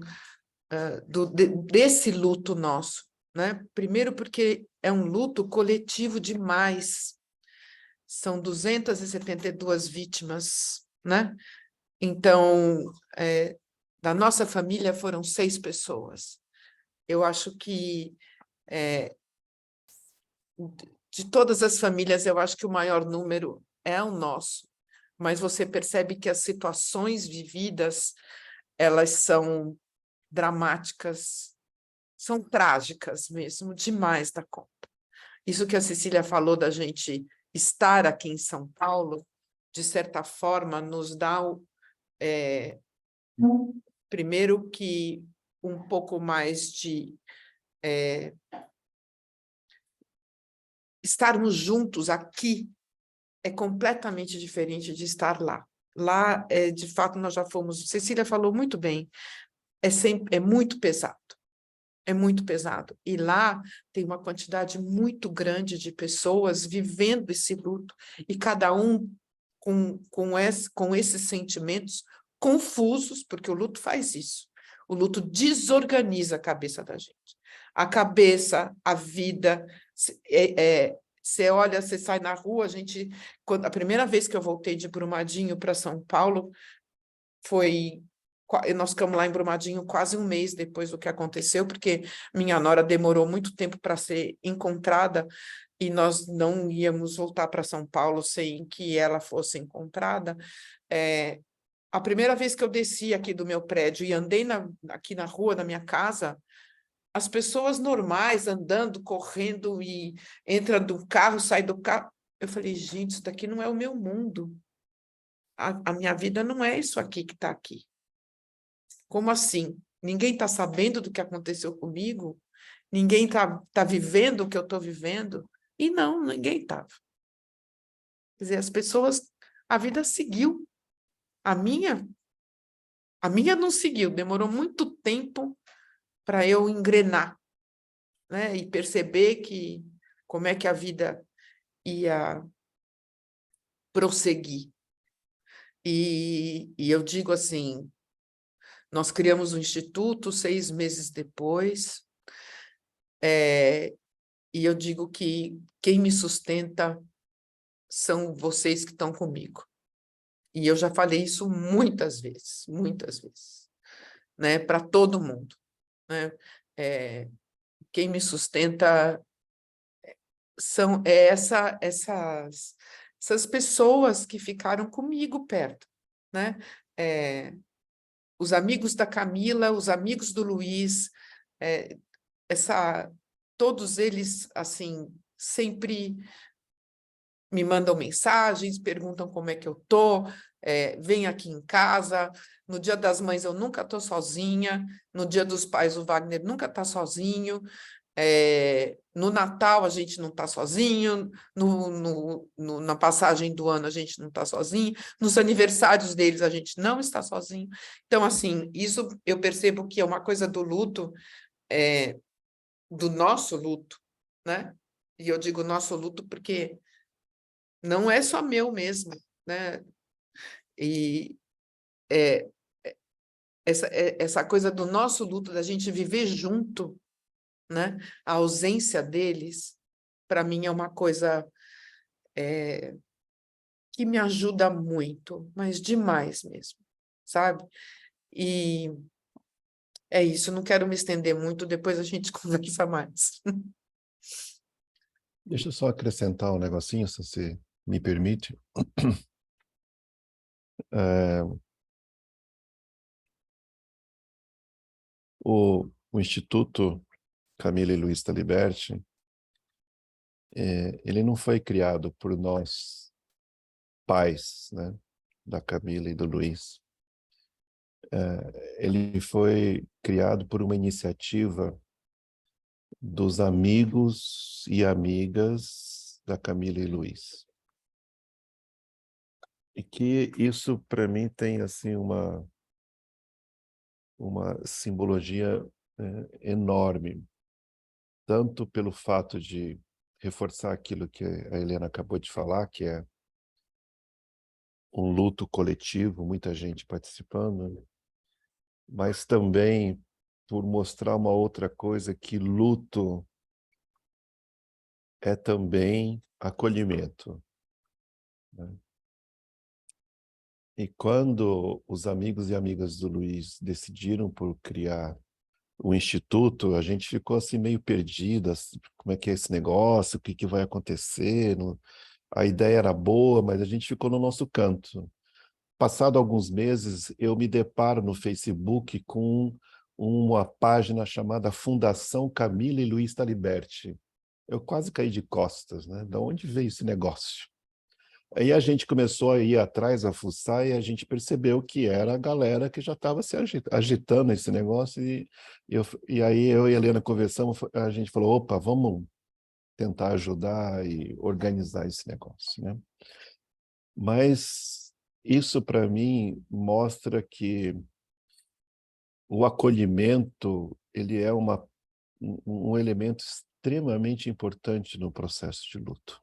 desse luto nosso, né? Primeiro porque é um luto coletivo demais, são 272 vítimas, né? Então, da nossa família foram 6 pessoas. Eu acho que de todas as famílias, eu acho que o maior número é o nosso, mas você percebe que as situações vividas, elas são dramáticas, são trágicas mesmo, demais da conta. Isso que a Cecília falou da gente estar aqui em São Paulo, de certa forma, nos dá primeiro que um pouco mais de estarmos juntos aqui é completamente diferente de estar lá. Lá, de fato, nós já fomos... Cecília falou muito bem, é muito pesado. É muito pesado. E lá tem uma quantidade muito grande de pessoas vivendo esse luto, e cada um com esses sentimentos confusos, porque o luto faz isso. O luto desorganiza a cabeça da gente. A cabeça, a vida... Você olha, você sai na rua, a primeira vez que eu voltei de Brumadinho para São Paulo, nós ficamos lá em Brumadinho quase um mês depois do que aconteceu, porque minha nora demorou muito tempo para ser encontrada, e nós não íamos voltar para São Paulo sem que ela fosse encontrada. A primeira vez que eu desci aqui do meu prédio e andei aqui na rua da minha casa, as pessoas normais andando, correndo, e entra do carro, sai do carro. Eu falei, gente, isso daqui não é o meu mundo. A minha vida não é isso aqui que está aqui. Como assim? Ninguém está sabendo do que aconteceu comigo? Ninguém tá vivendo o que eu estou vivendo? E não, ninguém estava. Quer dizer, as pessoas, a vida seguiu. A minha não seguiu, demorou muito tempo para eu engrenar, né? E perceber como é que a vida ia prosseguir. E eu digo assim, nós criamos um instituto 6 meses depois, e eu digo que quem me sustenta são vocês que estão comigo. E eu já falei isso muitas vezes, né, para todo mundo, né? Quem me sustenta são essas pessoas que ficaram comigo perto, né? Os amigos da Camila, os amigos do Luiz, todos eles, assim, sempre me mandam mensagens, perguntam como é que eu estou, vem aqui em casa. No Dia das Mães eu nunca estou sozinha, no Dia dos Pais o Wagner nunca está sozinho, no Natal a gente não está sozinho, na passagem do ano a gente não está sozinho, nos aniversários deles a gente não está sozinho. Então, assim, isso eu percebo que é uma coisa do luto, do nosso luto, né? E eu digo nosso luto porque não é só meu mesmo, né? E essa coisa do nosso luto, da gente viver junto, né? A ausência deles, para mim, é uma coisa que me ajuda muito, mas demais mesmo, sabe? E é isso, não quero me estender muito, depois a gente conversa mais. Deixa eu só acrescentar um negocinho, se você me permite. O Instituto Camila e Luiz Taliberti, ele não foi criado por nós, pais, né, da Camila e do Luiz. Ele foi criado por uma iniciativa dos amigos e amigas da Camila e Luiz. E que isso, para mim, tem assim uma simbologia enorme, tanto pelo fato de reforçar aquilo que a Helena acabou de falar, que é um luto coletivo, muita gente participando, mas também por mostrar uma outra coisa, que luto é também acolhimento, né? E quando os amigos e amigas do Luiz decidiram por criar o Instituto, a gente ficou assim meio perdido, assim, como é que é esse negócio, o que que vai acontecer, a ideia era boa, mas a gente ficou no nosso canto. Passado alguns meses, eu me deparo no Facebook com uma página chamada Fundação Camila e Luiz Taliberti. Eu quase caí de costas, né? De onde veio esse negócio? Aí a gente começou a ir atrás, a fuçar, e a gente percebeu que era a galera que já estava se agitando esse negócio, e aí eu e a Helena conversamos, a gente falou, opa, vamos tentar ajudar e organizar esse negócio, né? Mas isso, para mim, mostra que o acolhimento, ele é um elemento extremamente importante no processo de luto.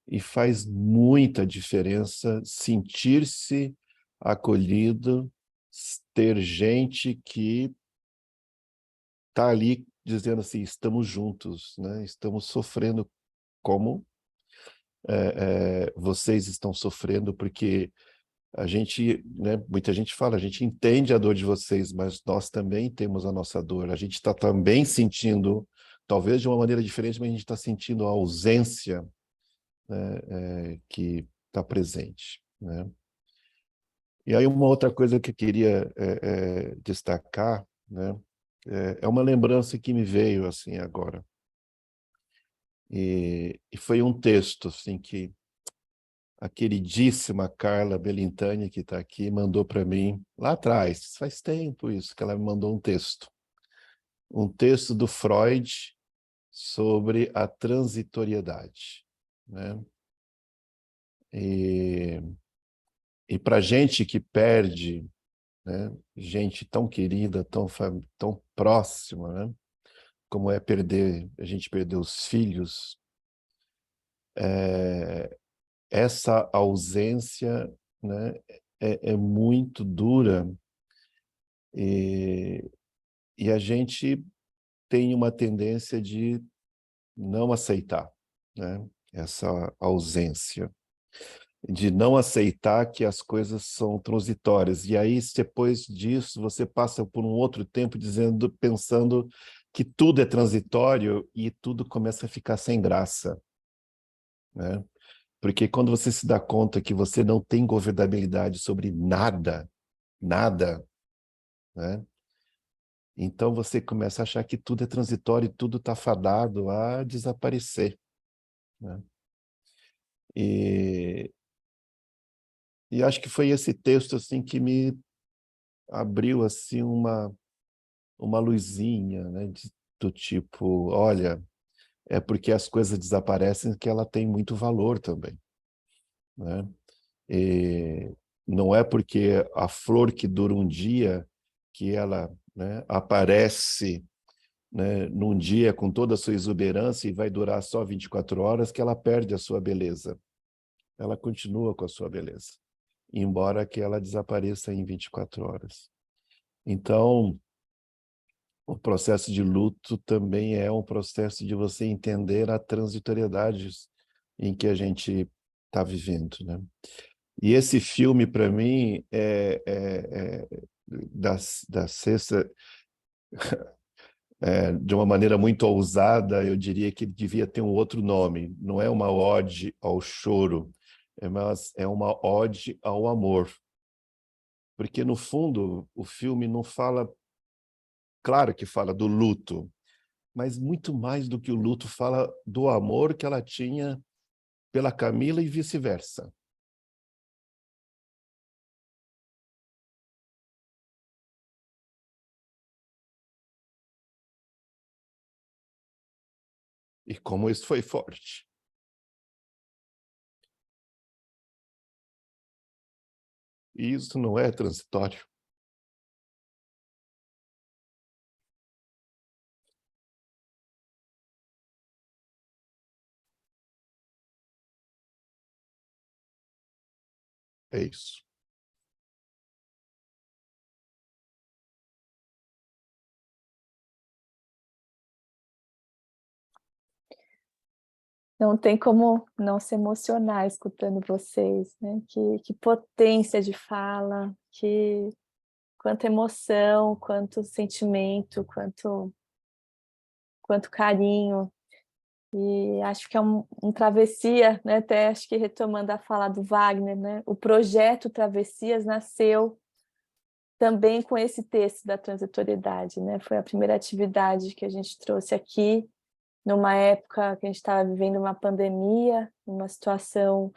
E faz muita diferença sentir-se acolhido, ter gente que está ali dizendo assim, estamos juntos, né? Estamos sofrendo como vocês estão sofrendo, porque a gente, né, muita gente fala, a gente entende a dor de vocês, mas nós também temos a nossa dor. A gente está também sentindo, talvez de uma maneira diferente, mas a gente está sentindo a ausência, né, que está presente, né? E aí uma outra coisa que eu queria destacar, né, é uma lembrança que me veio assim agora. E foi um texto assim, que a queridíssima Carla Belintani, que está aqui, mandou para mim lá atrás, faz tempo isso, que ela me mandou um texto. Um texto do Freud sobre a transitoriedade, né? E para gente que perde, né, gente tão querida, tão próxima, né, como é a gente perder os filhos, essa ausência, né, é muito dura, e a gente tem uma tendência de não aceitar, né, essa ausência, de não aceitar que as coisas são transitórias. E aí, depois disso, você passa por um outro tempo pensando que tudo é transitório e tudo começa a ficar sem graça, né? Porque quando você se dá conta que você não tem governabilidade sobre nada, né? Então você começa a achar que tudo é transitório e tudo está fadado a desaparecer, né? E acho que foi esse texto assim que me abriu assim uma luzinha, né, do tipo, olha, é porque as coisas desaparecem que ela tem muito valor também, né? E não é porque a flor que dura um dia que ela, né, aparece, né, num dia com toda a sua exuberância e vai durar só 24 horas que ela perde a sua beleza. Ela continua com a sua beleza, embora que ela desapareça em 24 horas. Então, o processo de luto também é um processo de você entender a transitoriedade em que a gente está vivendo, né? E esse filme, para mim, da sexta, de uma maneira muito ousada, eu diria que ele devia ter um outro nome. Não é uma ode ao choro, mas é uma ode ao amor. Porque, no fundo, o filme não fala... Claro que fala do luto, mas muito mais do que o luto, fala do amor que ela tinha pela Camila e vice-versa. E como isso foi forte. E isso não é transitório. É isso. Não tem como não se emocionar escutando vocês, né? Que potência de fala, quanta emoção, quanto sentimento, quanto carinho. E acho que é um travessia, né? Até acho que retomando a fala do Wagner, né? O projeto Travessias nasceu também com esse texto da transitoriedade, né? Foi a primeira atividade que a gente trouxe aqui, numa época que a gente estava vivendo uma pandemia, uma situação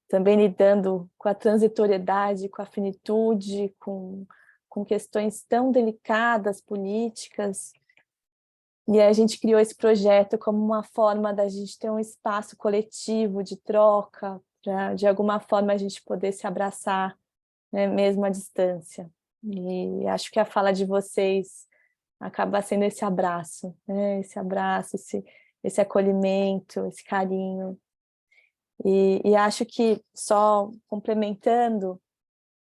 também lidando com a transitoriedade, com a finitude, com questões tão delicadas, políticas. E a gente criou esse projeto como uma forma da gente ter um espaço coletivo de troca, para de alguma forma a gente poder se abraçar, né, mesmo à distância. E acho que a fala de vocês acaba sendo esse abraço, né? Esse abraço, esse acolhimento, esse carinho. E acho que, só complementando,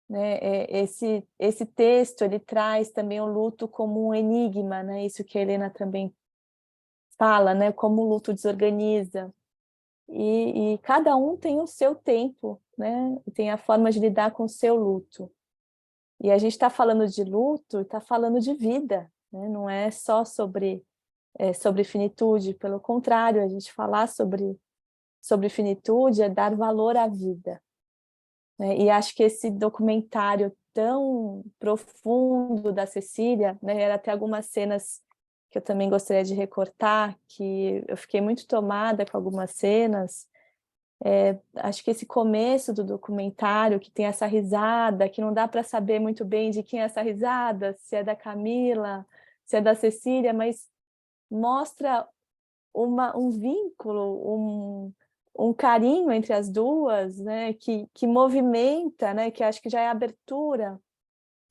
né, esse texto ele traz também o luto como um enigma, né? Isso que a Helena também fala, né? Como o luto desorganiza. E cada um tem o seu tempo, né? Tem a forma de lidar com o seu luto. E a gente está falando de luto, está falando de vida, né? Não é só sobre finitude, pelo contrário, a gente falar sobre finitude é dar valor à vida, né? E acho que esse documentário tão profundo da Cecília, né, era até algumas cenas que eu também gostaria de recortar, que eu fiquei muito tomada com algumas cenas. Acho que esse começo do documentário, que tem essa risada, que não dá para saber muito bem de quem é essa risada, se é da Camila, se é da Cecília, mas mostra um vínculo, um carinho entre as duas, né, que movimenta, né, que acho que já é a abertura,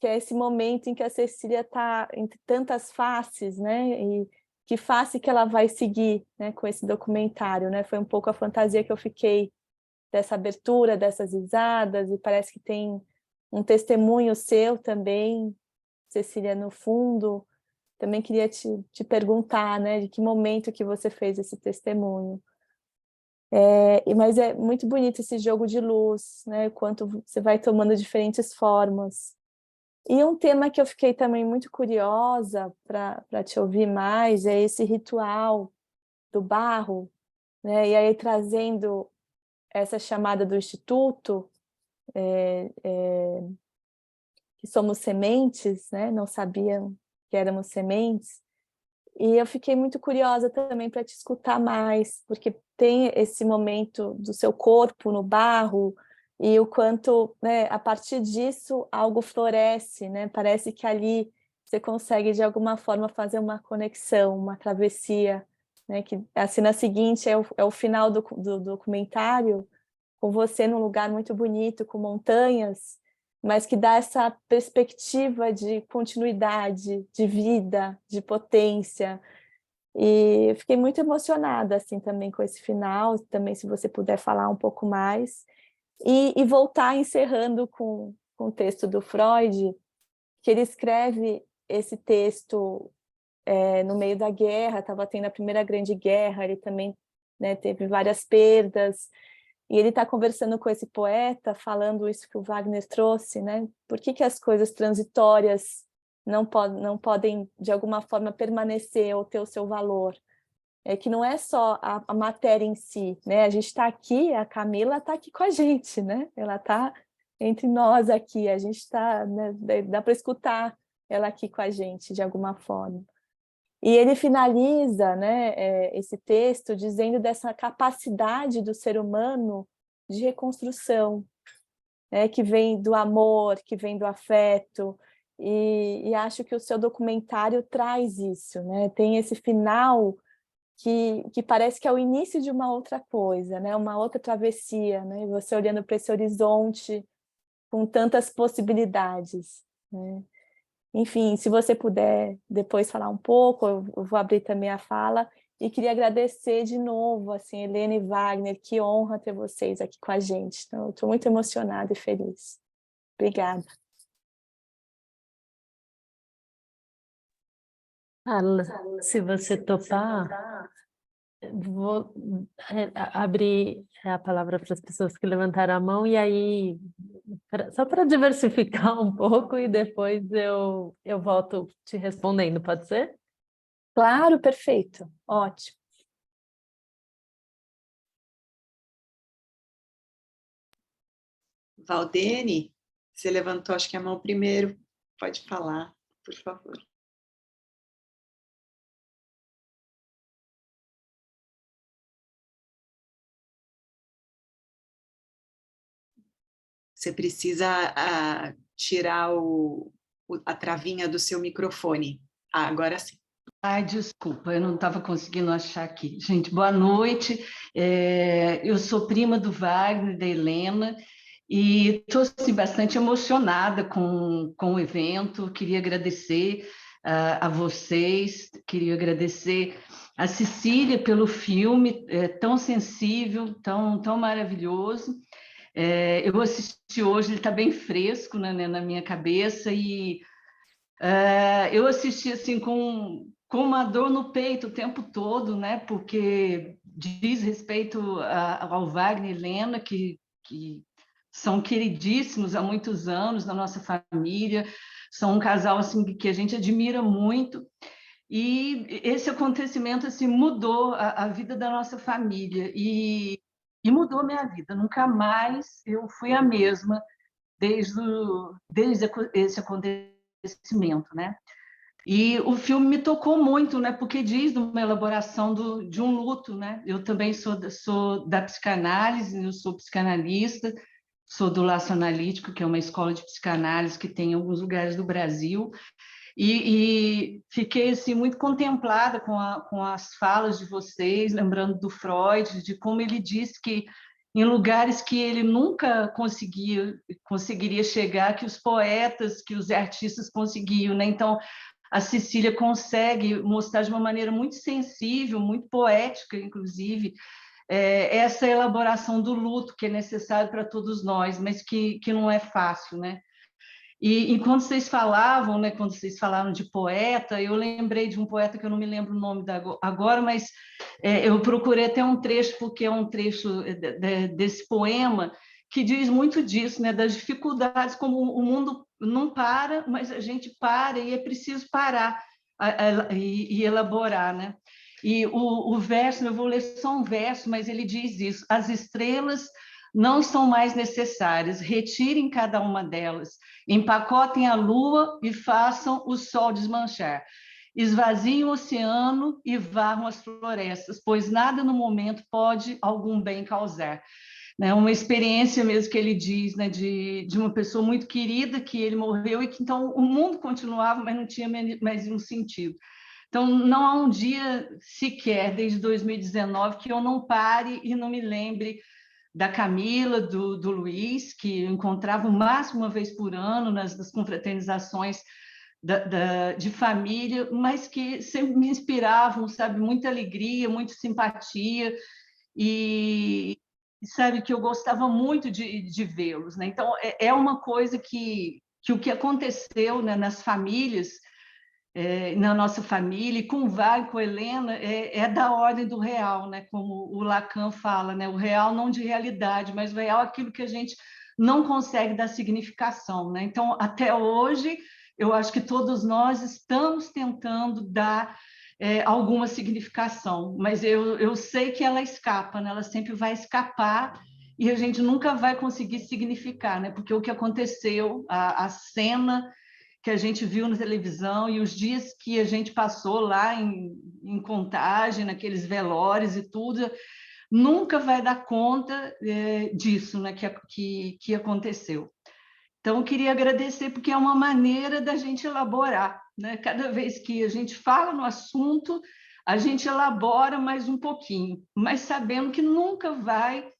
que é esse momento em que a Cecília está entre tantas faces, né, e que face que ela vai seguir, né, com esse documentário, né, foi um pouco a fantasia que eu fiquei dessa abertura, dessas risadas, e parece que tem um testemunho seu também, Cecília, no fundo. Também queria te perguntar, né, de que momento que você fez esse testemunho. Mas é muito bonito esse jogo de luz, né, quanto você vai tomando diferentes formas. E um tema que eu fiquei também muito curiosa para te ouvir mais é esse ritual do barro, né, e aí trazendo essa chamada do Instituto, que somos sementes, né, não sabiam que éramos sementes. E eu fiquei muito curiosa também para te escutar mais, porque tem esse momento do seu corpo no barro e o quanto, né, a partir disso algo floresce, né? Parece que ali você consegue de alguma forma fazer uma conexão, uma travessia, né? Que a cena seguinte é o final do documentário, com você num lugar muito bonito, com montanhas, mas que dá essa perspectiva de continuidade, de vida, de potência. E eu fiquei muito emocionada assim também com esse final, também se você puder falar um pouco mais. E voltar encerrando com o texto do Freud, que ele escreve esse texto no meio da guerra, estava tendo a Primeira Grande Guerra, ele também, né, teve várias perdas, e ele está conversando com esse poeta, falando isso que o Wagner trouxe, né? Por que as coisas transitórias não podem, de alguma forma, permanecer ou ter o seu valor? É que não é só a matéria em si, né? A gente está aqui, a Camila está aqui com a gente, né? Ela está entre nós aqui, a gente está, né, dá para escutar ela aqui com a gente, de alguma forma. E ele finaliza, né, esse texto dizendo dessa capacidade do ser humano de reconstrução, né, que vem do amor, que vem do afeto, e acho que o seu documentário traz isso, né? Tem esse final que parece que é o início de uma outra coisa, né? Uma outra travessia, né? Você olhando para esse horizonte com tantas possibilidades, né? Enfim, se você puder depois falar um pouco, eu vou abrir também a fala, e queria agradecer de novo, assim, Helena e Wagner, que honra ter vocês aqui com a gente. Então, eu estou muito emocionada e feliz. Obrigada. Carla, se você topar, vou abrir a palavra para as pessoas que levantaram a mão, e aí, só para diversificar um pouco, e depois eu volto te respondendo, pode ser? Claro, perfeito. Ótimo. Valdene, você levantou, acho que a mão primeiro. pode falar, por favor. Você precisa tirar a travinha do seu microfone. Agora sim. Ai, desculpa, eu não estava conseguindo achar aqui. Gente, boa noite. Eu sou prima do Wagner, da Helena, e estou assim, bastante emocionada com o evento. Queria agradecer a vocês, queria agradecer a Cecília pelo filme tão sensível, tão maravilhoso. Eu assisti hoje, ele está bem fresco, né, na minha cabeça, e eu assisti assim com uma dor no peito o tempo todo, né? Porque diz respeito ao Wagner e Helena, que são queridíssimos há muitos anos na nossa família, são um casal assim que a gente admira muito. E esse acontecimento assim mudou a vida da nossa família e mudou a minha vida. Nunca mais eu fui a mesma desde esse acontecimento, né? E o filme me tocou muito, né? Porque diz de uma elaboração de um luto, né? Eu também sou da psicanálise, eu sou psicanalista, sou do Laço Analítico, que é uma escola de psicanálise que tem em alguns lugares do Brasil, e fiquei assim muito contemplada com as falas de vocês, lembrando do Freud, de como ele disse que em lugares que ele nunca conseguiria chegar, que os poetas, que os artistas conseguiam, né? Então, a Cecília consegue mostrar de uma maneira muito sensível, muito poética, inclusive, essa elaboração do luto que é necessário para todos nós, mas que não é fácil, né? E quando vocês falavam, né, quando vocês falaram de poeta, eu lembrei de um poeta que eu não me lembro o nome agora, mas eu procurei até um trecho, porque é um trecho desse poema que diz muito disso, né, das dificuldades, como o mundo não para, mas a gente para e é preciso parar e elaborar, né? E o verso, eu vou ler só um verso, mas ele diz isso: as estrelas não são mais necessárias, retirem cada uma delas, empacotem a lua e façam o sol desmanchar. Esvaziem o oceano e varram as florestas, pois nada no momento pode algum bem causar. Né? Uma experiência mesmo que ele diz, né, de uma pessoa muito querida, que ele morreu e que então o mundo continuava, mas não tinha mais um sentido. Então, não há um dia sequer, desde 2019, que eu não pare e não me lembre da Camila, do Luiz, que eu encontrava o máximo uma vez por ano nas confraternizações de família, mas que sempre me inspiravam, sabe, muita alegria, muita simpatia, e sabe que eu gostava muito de vê-los, né? Então, é uma coisa que o que aconteceu, né, nas famílias, na nossa família, e com o Wagner, com a Helena, é da ordem do real, né? Como o Lacan fala, né? O real não de realidade, mas o real é aquilo que a gente não consegue dar significação, né? Então, até hoje, eu acho que todos nós estamos tentando dar alguma significação, mas eu sei que ela escapa, né? Ela sempre vai escapar e a gente nunca vai conseguir significar, né? Porque o que aconteceu, a cena que a gente viu na televisão e os dias que a gente passou lá em Contagem, naqueles velórios e tudo, nunca vai dar conta disso, né, que aconteceu. Então, eu queria agradecer, porque é uma maneira da gente elaborar, né? Cada vez que a gente fala no assunto, a gente elabora mais um pouquinho, mas sabendo que nunca vai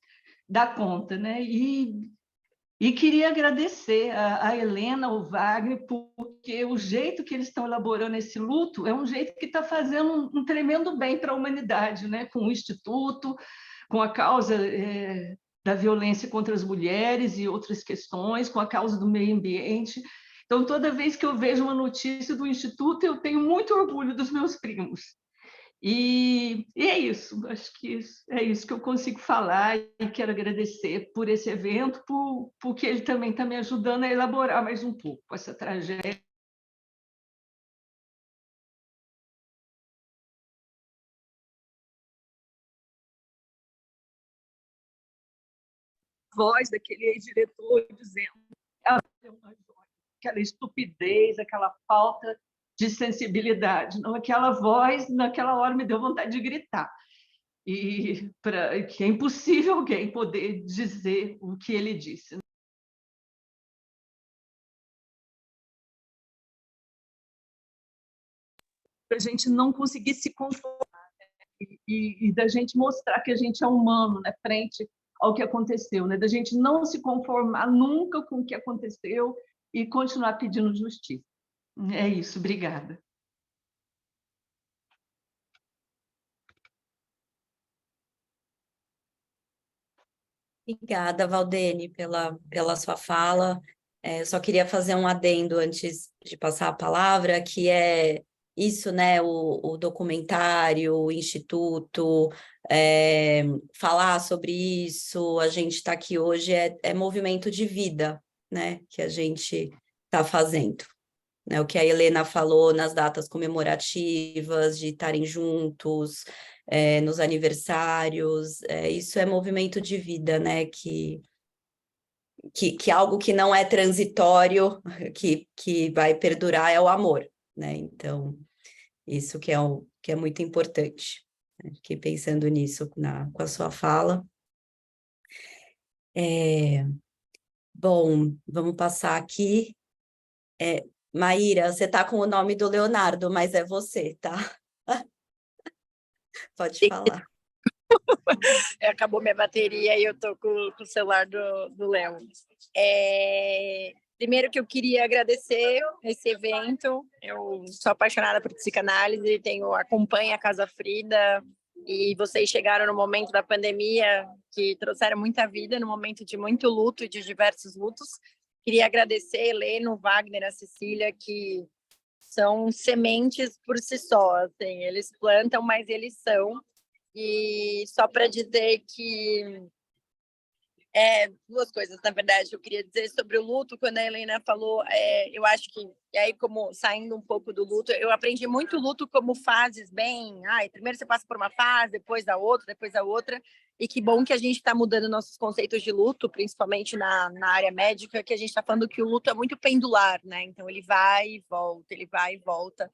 dar conta, né? E queria agradecer a Helena, ao Wagner, porque o jeito que eles estão elaborando esse luto é um jeito que está fazendo um tremendo bem para a humanidade, né? Com o Instituto, com a causa da violência contra as mulheres e outras questões, com a causa do meio ambiente. Então, toda vez que eu vejo uma notícia do Instituto, eu tenho muito orgulho dos meus primos. E é isso, acho que é isso que eu consigo falar e quero agradecer por esse evento, porque ele também está me ajudando a elaborar mais um pouco essa tragédia. Voz daquele ex-diretor dizendo: ela é uma joia. aquela estupidez, aquela falta de sensibilidade. Não, aquela voz, naquela hora, me deu vontade de gritar. E que é impossível alguém poder dizer o que ele disse. Para a gente não conseguir se conformar, né? E da gente mostrar que a gente é humano, né, frente ao que aconteceu, né? Da gente não se conformar nunca com o que aconteceu e continuar pedindo justiça. É isso, obrigada. Obrigada, Valdene, pela sua fala. Eu só queria fazer um adendo antes de passar a palavra, que é isso, né? O documentário, o Instituto, falar sobre isso, a gente está aqui hoje, é movimento de vida, né? Que a gente está fazendo. Né, o que a Helena falou nas datas comemorativas, de estarem juntos, nos aniversários, isso é movimento de vida, né? Que algo que não é transitório, que vai perdurar é o amor, né? Então, isso que é muito importante. Fiquei pensando nisso com a sua fala. Bom, vamos passar aqui. Maíra, você está com o nome do Leonardo, mas é você, tá? Pode falar. Acabou minha bateria e eu tô com o celular do Léo. Primeiro que eu queria agradecer esse evento. Eu sou apaixonada por psicanálise, acompanho a Casa Frida, e vocês chegaram no momento da pandemia que trouxeram muita vida, no momento de muito luto e de diversos lutos. Queria agradecer a Helena, o Wagner, a Cecília, que são sementes por si só, assim, eles plantam, mas eles são. E só para dizer que duas coisas, na verdade, eu queria dizer sobre o luto. Quando a Helena falou, eu acho que, e aí, como saindo um pouco do luto, eu aprendi muito luto como fases, primeiro você passa por uma fase, depois a outra, e que bom que a gente está mudando nossos conceitos de luto, principalmente na área médica, que a gente está falando que o luto é muito pendular, né? Então ele vai e volta,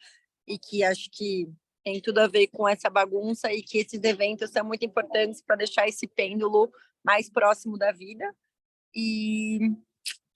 e que acho que tem tudo a ver com essa bagunça, e que esses eventos são muito importantes para deixar esse pêndulo mais próximo da vida. E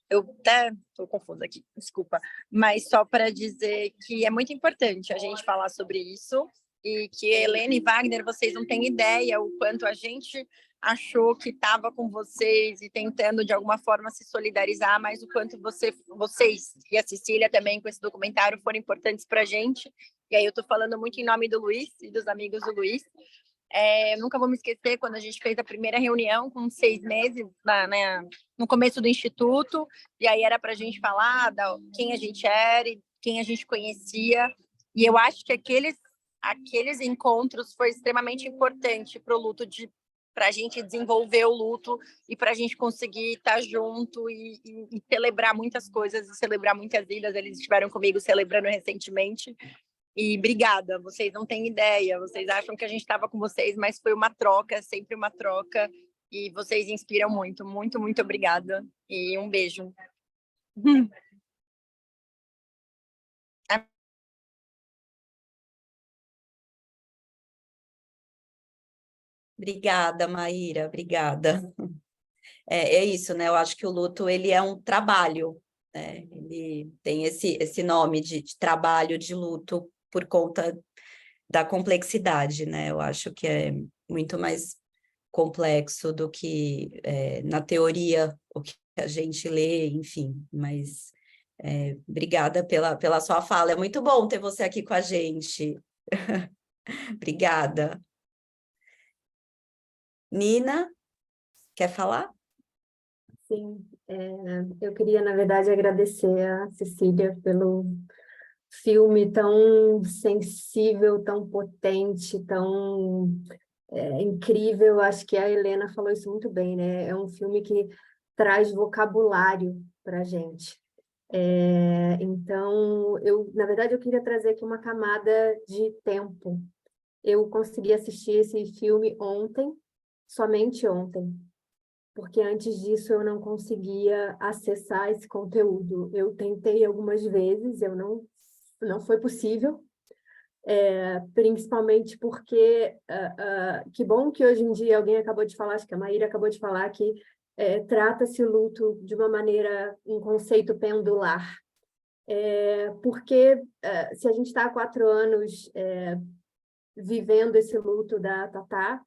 eu até estou confusa aqui, desculpa, mas só para dizer que é muito importante a gente falar sobre isso, e que Helena e Wagner, vocês não têm ideia o quanto a gente achou que estava com vocês e tentando de alguma forma se solidarizar, mas o quanto vocês e a Cecília também com esse documentário foram importantes para a gente. E aí eu estou falando muito em nome do Luiz e dos amigos do Luiz. Nunca vou me esquecer quando a gente fez a primeira reunião com 6 meses no começo do Instituto, e aí era para a gente falar quem a gente era e quem a gente conhecia, e eu acho que aqueles encontros foi extremamente importante para o luto, para a gente desenvolver o luto e para a gente conseguir estar junto e celebrar muitas coisas, e celebrar muitas vidas. Eles estiveram comigo celebrando recentemente. E obrigada, vocês não têm ideia, vocês acham que a gente estava com vocês, mas foi uma troca, sempre uma troca, e vocês inspiram muito, muito, muito obrigada, e um beijo. Obrigada, Maíra, obrigada. É isso, né? Eu acho que o luto, ele é um trabalho, né? Ele tem esse nome de trabalho de luto por conta da complexidade, né? Eu acho que é muito mais complexo do que na teoria o que a gente lê, enfim, mas obrigada pela sua fala. É muito bom ter você aqui com a gente. Obrigada. Nina, quer falar? Sim, eu queria, na verdade, agradecer a Cecília pelo filme tão sensível, tão potente, tão incrível. Acho que a Helena falou isso muito bem, né? É um filme que traz vocabulário para a gente. Então, na verdade, eu queria trazer aqui uma camada de tempo. Eu consegui assistir esse filme ontem, somente ontem. porque antes disso eu não conseguia acessar esse conteúdo. Eu tentei algumas vezes, não foi possível, principalmente porque, que bom que hoje em dia alguém acabou de falar, acho que a Maíra acabou de falar, que trata-se o luto de uma maneira, um conceito pendular. Porque se a gente está há 4 anos vivendo esse luto da Tatá,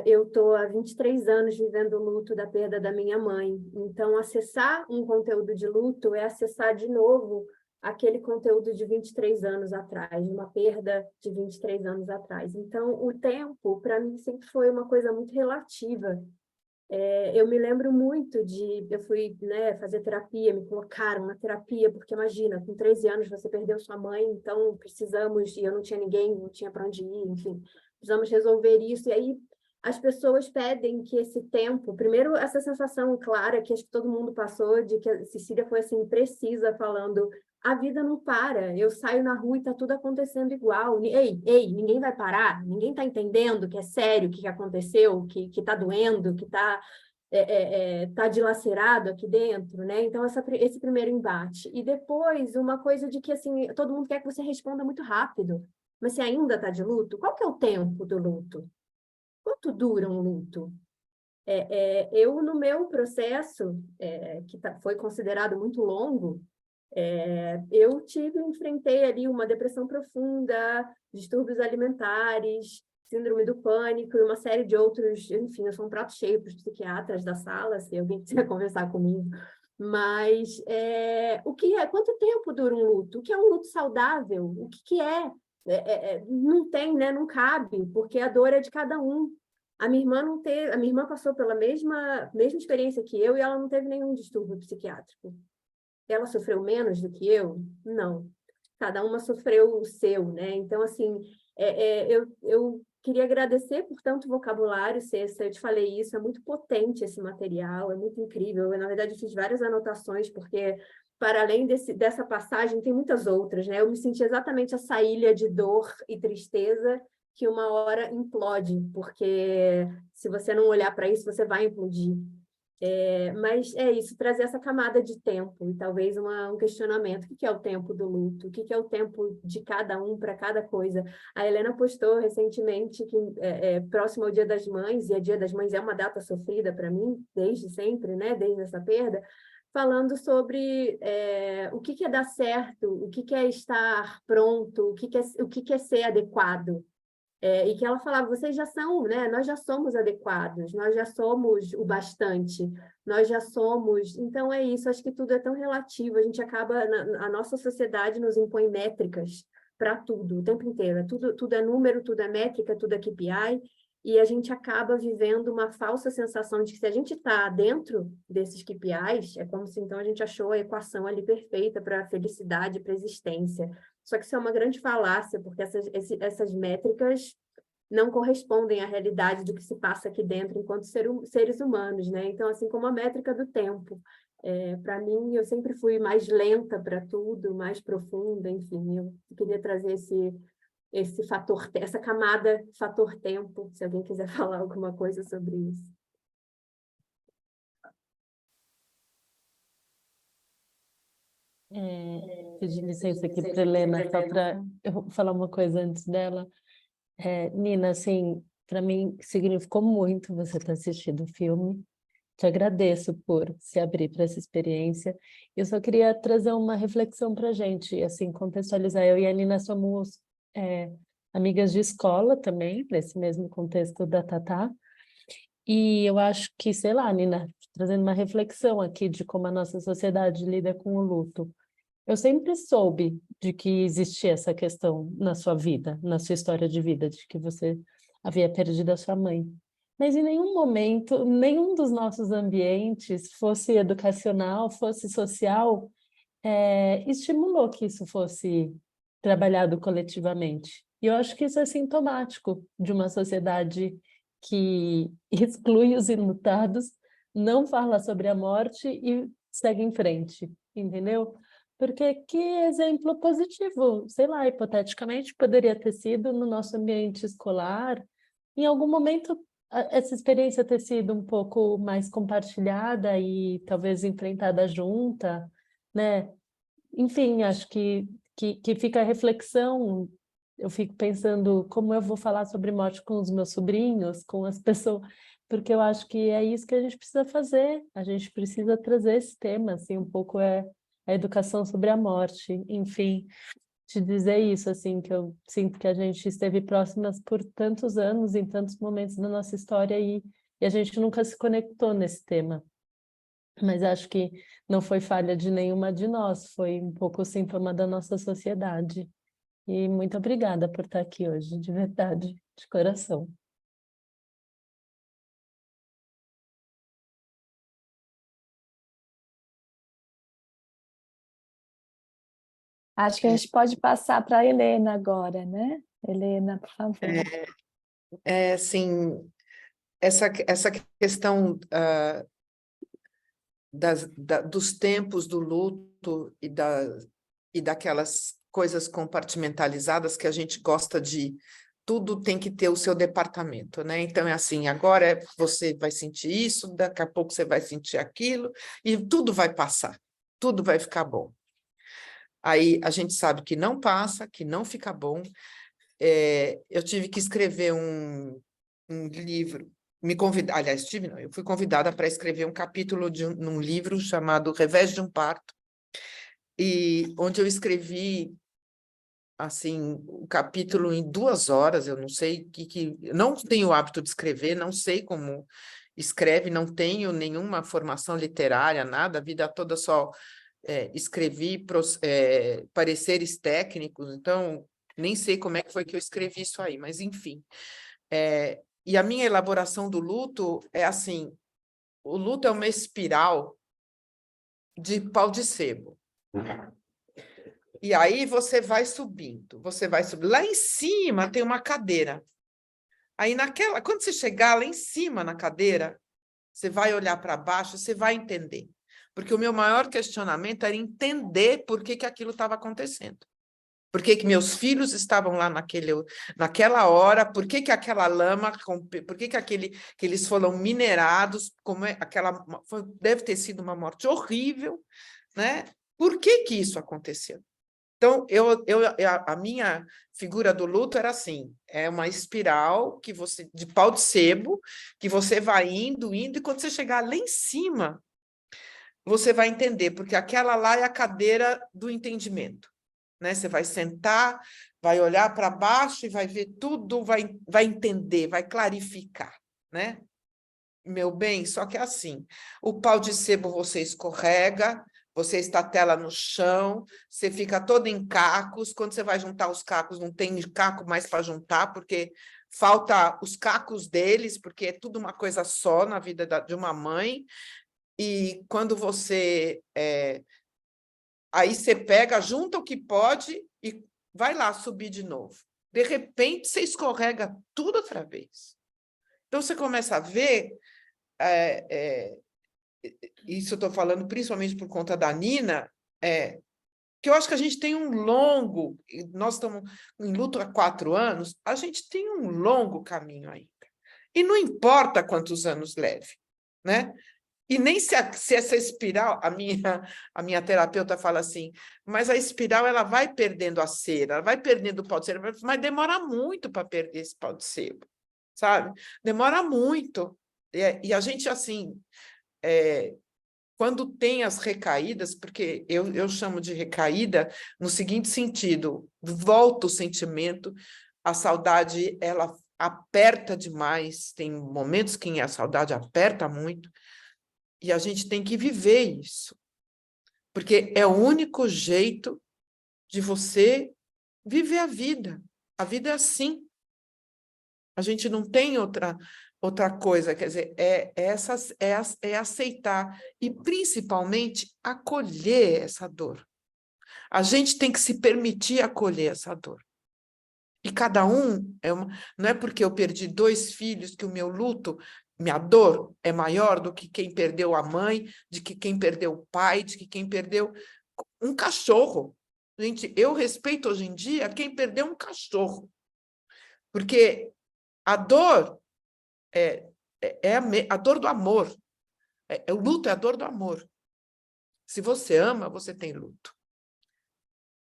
eu estou há 23 anos vivendo o luto da perda da minha mãe. Então, acessar um conteúdo de luto é acessar de novo aquele conteúdo de 23 anos atrás, uma perda de 23 anos atrás. Então, o tempo, para mim, sempre foi uma coisa muito relativa. Eu me lembro muito eu fui, né, fazer terapia, me colocaram na terapia, porque imagina, com 13 anos você perdeu sua mãe, então precisamos, e eu não tinha ninguém, não tinha para onde ir, enfim, precisamos resolver isso. E aí as pessoas pedem que esse tempo, primeiro essa sensação clara que acho que todo mundo passou, de que a Cecília foi assim, precisa, falando, a vida não para, eu saio na rua e está tudo acontecendo igual. Ei, ninguém vai parar? Ninguém está entendendo que é sério o que aconteceu, que está doendo, que está tá dilacerado aqui dentro, né? Então, esse primeiro embate. E depois, uma coisa de que, assim, todo mundo quer que você responda muito rápido. Mas você ainda está de luto? Qual que é o tempo do luto? Quanto dura um luto? Eu, no meu processo, que foi considerado muito longo, eu enfrentei ali uma depressão profunda, distúrbios alimentares, síndrome do pânico e uma série de outros, enfim, eu sou um prato cheio para os psiquiatras da sala, se alguém quiser conversar comigo. Mas quanto tempo dura um luto? O que é um luto saudável? O que é? Não tem, né? Não cabe, porque a dor é de cada um. A minha irmã passou pela mesma experiência que eu e ela não teve nenhum distúrbio psiquiátrico. Ela sofreu menos do que eu? Não. Cada uma sofreu o seu, né? Então, assim, eu queria agradecer por tanto vocabulário, Cessa, eu te falei isso, é muito potente esse material, é muito incrível. Eu, na verdade, fiz várias anotações, porque, para além dessa passagem, tem muitas outras, né? Eu me senti exatamente essa ilha de dor e tristeza que uma hora implode, porque se você não olhar para isso, você vai implodir. Mas é isso, trazer essa camada de tempo e talvez um questionamento. O que é o tempo do luto? O que é o tempo de cada um para cada coisa? A Helena postou recentemente que próximo ao Dia das Mães, e o Dia das Mães é uma data sofrida para mim, desde sempre, né? Desde essa perda, falando sobre o que é dar certo, o que é estar pronto, o que é ser adequado. E que ela falava, vocês já são, né? Nós já somos adequados, nós já somos o bastante, nós já somos... Então, é isso, acho que tudo é tão relativo, a gente acaba, a nossa sociedade nos impõe métricas para tudo, o tempo inteiro. Tudo é número, tudo é métrica, tudo é KPI, e a gente acaba vivendo uma falsa sensação de que se a gente está dentro desses KPIs, é como se então a gente achou a equação ali perfeita para a felicidade, para a existência. Só que isso é uma grande falácia, porque essas métricas não correspondem à realidade do que se passa aqui dentro enquanto seres humanos, né? Então, assim como a métrica do tempo. Para mim, eu sempre fui mais lenta para tudo, mais profunda, enfim. Eu queria trazer esse fator, essa camada fator tempo, se alguém quiser falar alguma coisa sobre isso. Pedir licença aqui para Helena, só para eu falar uma coisa antes dela. Nina, assim, para mim significou muito você ter assistido o filme. Te agradeço por se abrir para essa experiência. Eu só queria trazer uma reflexão para a gente, assim, contextualizar. Eu e a Nina somos amigas de escola também, nesse mesmo contexto da Tatá. E eu acho que, sei lá, Nina, trazendo uma reflexão aqui de como a nossa sociedade lida com o luto. Eu sempre soube de que existia essa questão na sua vida, na sua história de vida, de que você havia perdido a sua mãe. Mas em nenhum momento, nenhum dos nossos ambientes, fosse educacional, fosse social, estimulou que isso fosse trabalhado coletivamente. E eu acho que isso é sintomático de uma sociedade que exclui os enlutados, não fala sobre a morte e segue em frente, entendeu? Porque que exemplo positivo, sei lá, hipoteticamente, poderia ter sido no nosso ambiente escolar, em algum momento essa experiência ter sido um pouco mais compartilhada e talvez enfrentada junta, né? Enfim, acho que fica a reflexão. Eu fico pensando como eu vou falar sobre morte com os meus sobrinhos, com as pessoas, porque eu acho que é isso que a gente precisa fazer. A gente precisa trazer esse tema, assim, um pouco é a educação sobre a morte. Enfim, te dizer isso, assim, que eu sinto que a gente esteve próximas por tantos anos, em tantos momentos da nossa história, e a gente nunca se conectou nesse tema. Mas acho que não foi falha de nenhuma de nós, foi um pouco sintoma da nossa sociedade. E muito obrigada por estar aqui hoje, de verdade, de coração. Acho que a gente pode passar para a Helena agora, né? Helena, por favor. Sim, essa questão dos tempos do luto e daquelas coisas compartimentalizadas que a gente gosta de... Tudo tem que ter o seu departamento, né? Então, é assim, agora você vai sentir isso, daqui a pouco você vai sentir aquilo, e tudo vai passar, tudo vai ficar bom. Aí a gente sabe que não passa, que não fica bom. Eu tive que escrever um livro, aliás, eu fui convidada para escrever um capítulo num livro chamado Revés de um Parto, e onde eu escrevi assim, o capítulo em 2 horas. Eu não sei não tenho o hábito de escrever, não sei como escreve, não tenho nenhuma formação literária, nada, a vida toda só escrevi pareceres técnicos, então nem sei como é que foi que eu escrevi isso aí, mas enfim. E a minha elaboração do luto é assim, o luto é uma espiral de pau de sebo. E aí você vai subindo. Lá em cima tem uma cadeira. Aí quando você chegar lá em cima na cadeira, você vai olhar para baixo, você vai entender. Porque o meu maior questionamento era entender por que aquilo estava acontecendo. Por que meus filhos estavam lá naquela hora, por que aquela lama, por que eles foram minerados, deve ter sido uma morte horrível, né? Por que isso aconteceu? Então, a minha figura do luto era assim, é uma espiral de pau de sebo, que você vai indo, e quando você chegar lá em cima, você vai entender, porque aquela lá é a cadeira do entendimento, né? Você vai sentar, vai olhar para baixo e vai ver tudo, vai entender, vai clarificar, né? Meu bem, só que é assim, o pau de sebo você escorrega, você estatela no chão, você fica todo em cacos, quando você vai juntar os cacos, não tem caco mais para juntar, porque falta os cacos deles, porque é tudo uma coisa só na vida de uma mãe, e quando você... aí você pega, junta o que pode e vai lá subir de novo. De repente, você escorrega tudo outra vez. Então, você começa a ver... isso eu estou falando principalmente por conta da Nina, que eu acho que a gente tem nós estamos em luto há 4 anos, a gente tem um longo caminho ainda. E não importa quantos anos leve, né? E nem se essa espiral, a minha terapeuta fala assim, mas a espiral ela vai perdendo a cera, ela vai perdendo o pau de sebo, mas demora muito para perder esse pau de sebo, sabe? Demora muito. E a gente, assim... quando tem as recaídas, porque eu chamo de recaída no seguinte sentido, volta o sentimento, a saudade, ela aperta demais, tem momentos que a saudade aperta muito, e a gente tem que viver isso, porque é o único jeito de você viver a vida é assim, a gente não tem outra coisa, quer dizer, é aceitar e, principalmente, acolher essa dor. A gente tem que se permitir acolher essa dor. E cada um, não é porque eu perdi 2 filhos que o meu luto, minha dor é maior do que quem perdeu a mãe, de que quem perdeu o pai, de que quem perdeu um cachorro. Gente, eu respeito hoje em dia quem perdeu um cachorro. Porque a dor a dor do amor. O luto é a dor do amor. Se você ama, você tem luto.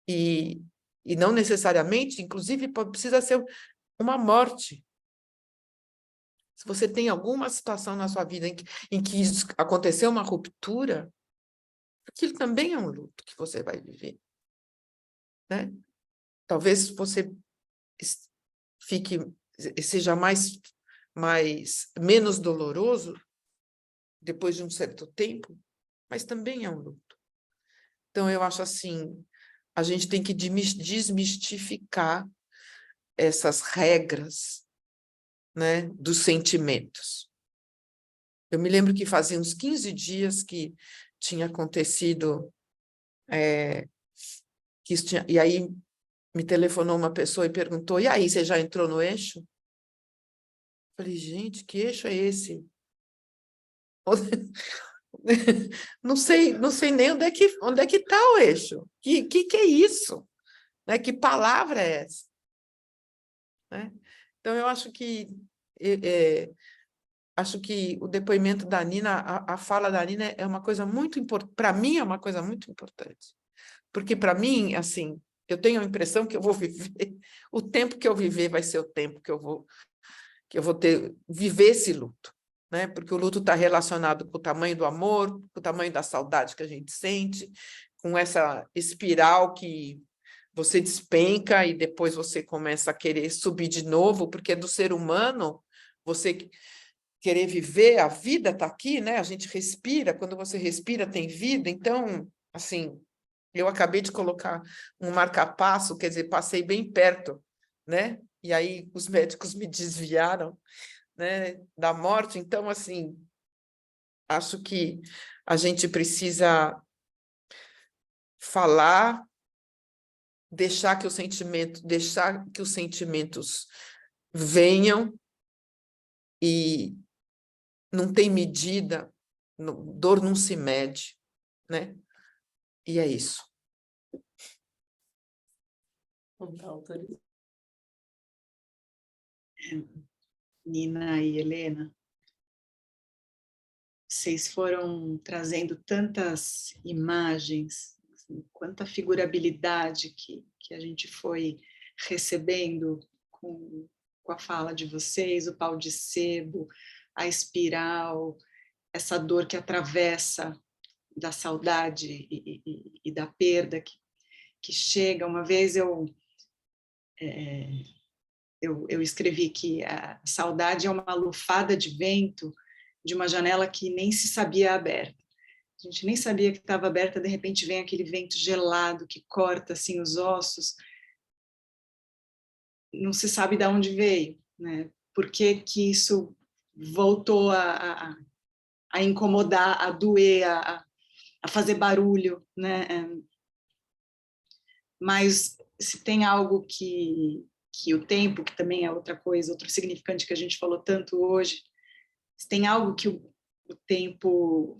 E não necessariamente, inclusive, precisa ser uma morte. Se você tem alguma situação na sua vida em que aconteceu uma ruptura, aquilo também é um luto que você vai viver, né? Talvez você seja menos doloroso depois de um certo tempo, mas também é um luto. Então, eu acho assim, a gente tem que desmistificar essas regras, né, dos sentimentos. Eu me lembro que fazia uns 15 dias que tinha acontecido, e aí me telefonou uma pessoa e perguntou, e aí, você já entrou no eixo? Falei, gente, que eixo é esse? Não sei nem onde é que está o eixo. Que é isso? Né? Que palavra é essa? Né? Então, eu acho que o depoimento da Nina, a fala da Nina é uma coisa muito importante. Para mim, é uma coisa muito importante. Porque, para mim, assim, eu tenho a impressão que eu vou viver, o tempo que eu viver vai ser o tempo que eu vou viver esse luto. Né? Porque o luto está relacionado com o tamanho do amor, com o tamanho da saudade que a gente sente, com essa espiral que você despenca e depois você começa a querer subir de novo, porque é do ser humano você querer viver, a vida está aqui, né? A gente respira, quando você respira tem vida, então, assim, eu acabei de colocar um marca-passo, quer dizer, passei bem perto, né? E aí os médicos me desviaram, né, da morte. Então, assim, acho que a gente precisa falar, deixar que os sentimentos venham, e não tem medida, dor não se mede, né? E é isso. Nina e Helena, vocês foram trazendo tantas imagens, assim, quanta figurabilidade que a gente foi recebendo com a fala de vocês, o pau de sebo, a espiral, essa dor que atravessa da saudade e da perda que chega. Uma vez eu escrevi que a saudade é uma lufada de vento de uma janela que nem se sabia aberta. A gente nem sabia que estava aberta, de repente vem aquele vento gelado que corta assim os ossos. Não se sabe de onde veio, né? Por que isso voltou a incomodar, a doer, a fazer barulho, né? Mas se tem algo que o tempo, que também é outra coisa, outro significante que a gente falou tanto hoje, se tem algo que o tempo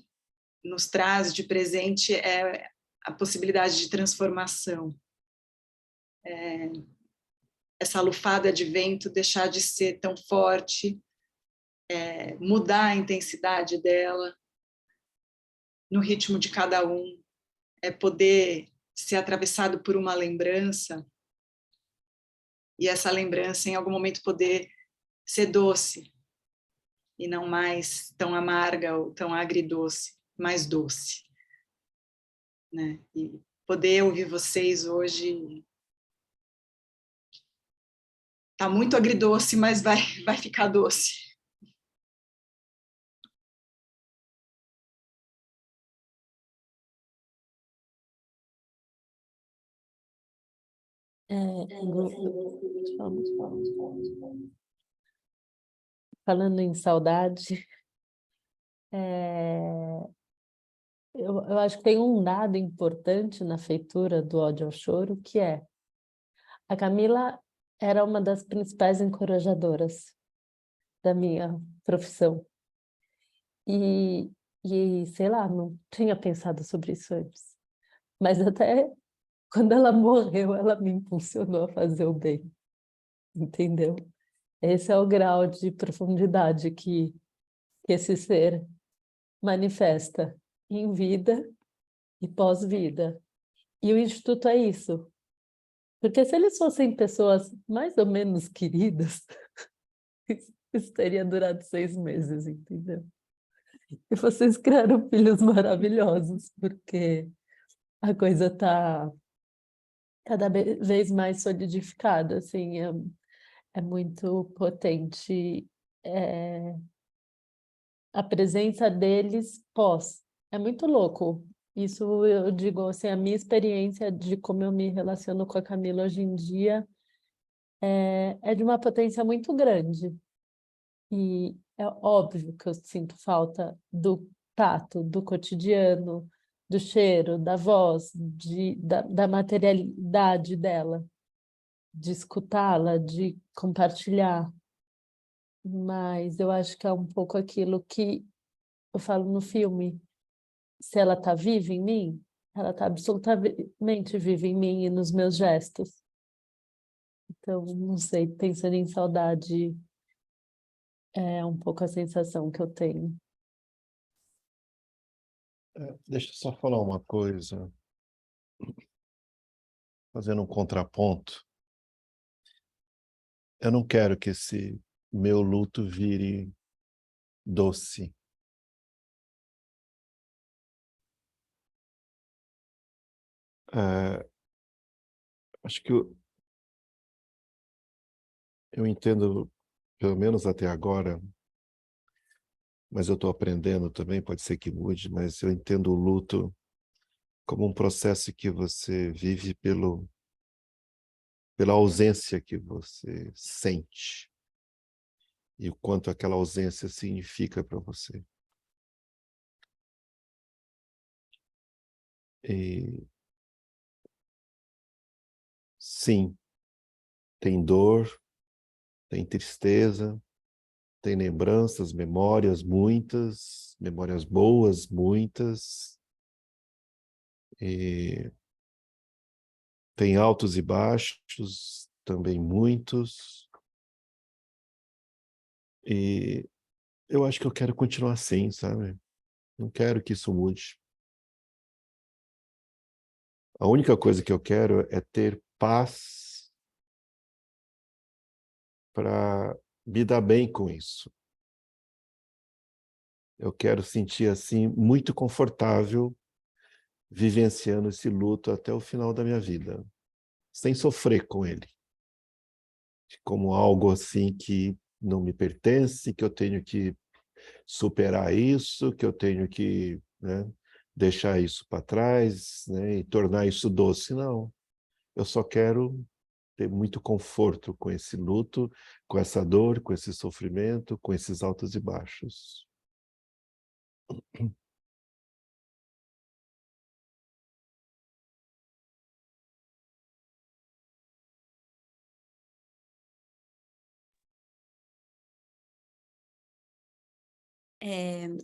nos traz de presente, é a possibilidade de transformação. Essa lufada de vento deixar de ser tão forte, mudar a intensidade dela no ritmo de cada um, poder ser atravessado por uma lembrança, e essa lembrança em algum momento poder ser doce, e não mais tão amarga ou tão agridoce, mais doce. Né? E poder ouvir vocês hoje está muito agridoce, mas vai ficar doce. Falando em saudade, eu acho que tem um dado importante na feitura do Ode ao Choro, que é a Camila era uma das principais encorajadoras da minha profissão. E sei lá, não tinha pensado sobre isso antes. Mas até quando ela morreu, ela me impulsionou a fazer o bem. Entendeu? Esse é o grau de profundidade que esse ser manifesta em vida e pós-vida. E o Instituto é isso. Porque se eles fossem pessoas mais ou menos queridas, isso teria durado 6 meses, entendeu? E vocês criaram filhos maravilhosos, porque a coisa está cada vez mais solidificada, assim, é muito potente a presença deles pós. É muito louco. Isso eu digo, assim, a minha experiência de como eu me relaciono com a Camila hoje em dia é de uma potência muito grande. E é óbvio que eu sinto falta do tato, do cotidiano, do cheiro, da voz, da materialidade dela, de escutá-la, de compartilhar. Mas eu acho que é um pouco aquilo que eu falo no filme. Se ela está viva em mim, ela está absolutamente viva em mim e nos meus gestos. Então, não sei, pensando em saudade, é um pouco a sensação que eu tenho. Deixa eu só falar uma coisa, fazendo um contraponto. Eu não quero que esse meu luto vire doce. Acho que eu entendo, pelo menos até agora, mas eu estou aprendendo também, pode ser que mude, mas eu entendo o luto como um processo que você vive pela ausência que você sente e o quanto aquela ausência significa para você. E sim, tem dor, tem tristeza, tem lembranças, memórias, muitas, memórias boas, muitas, e tem altos e baixos, também muitos, e eu acho que eu quero continuar assim, sabe? Não quero que isso mude. A única coisa que eu quero é ter paz para me dar bem com isso. Eu quero sentir assim muito confortável vivenciando esse luto até o final da minha vida, sem sofrer com ele, como algo assim que não me pertence, que eu tenho que superar isso, que eu tenho que, né, deixar isso para trás, né, e tornar isso doce. Não, eu só quero ter muito conforto com esse luto, com essa dor, com esse sofrimento, com esses altos e baixos.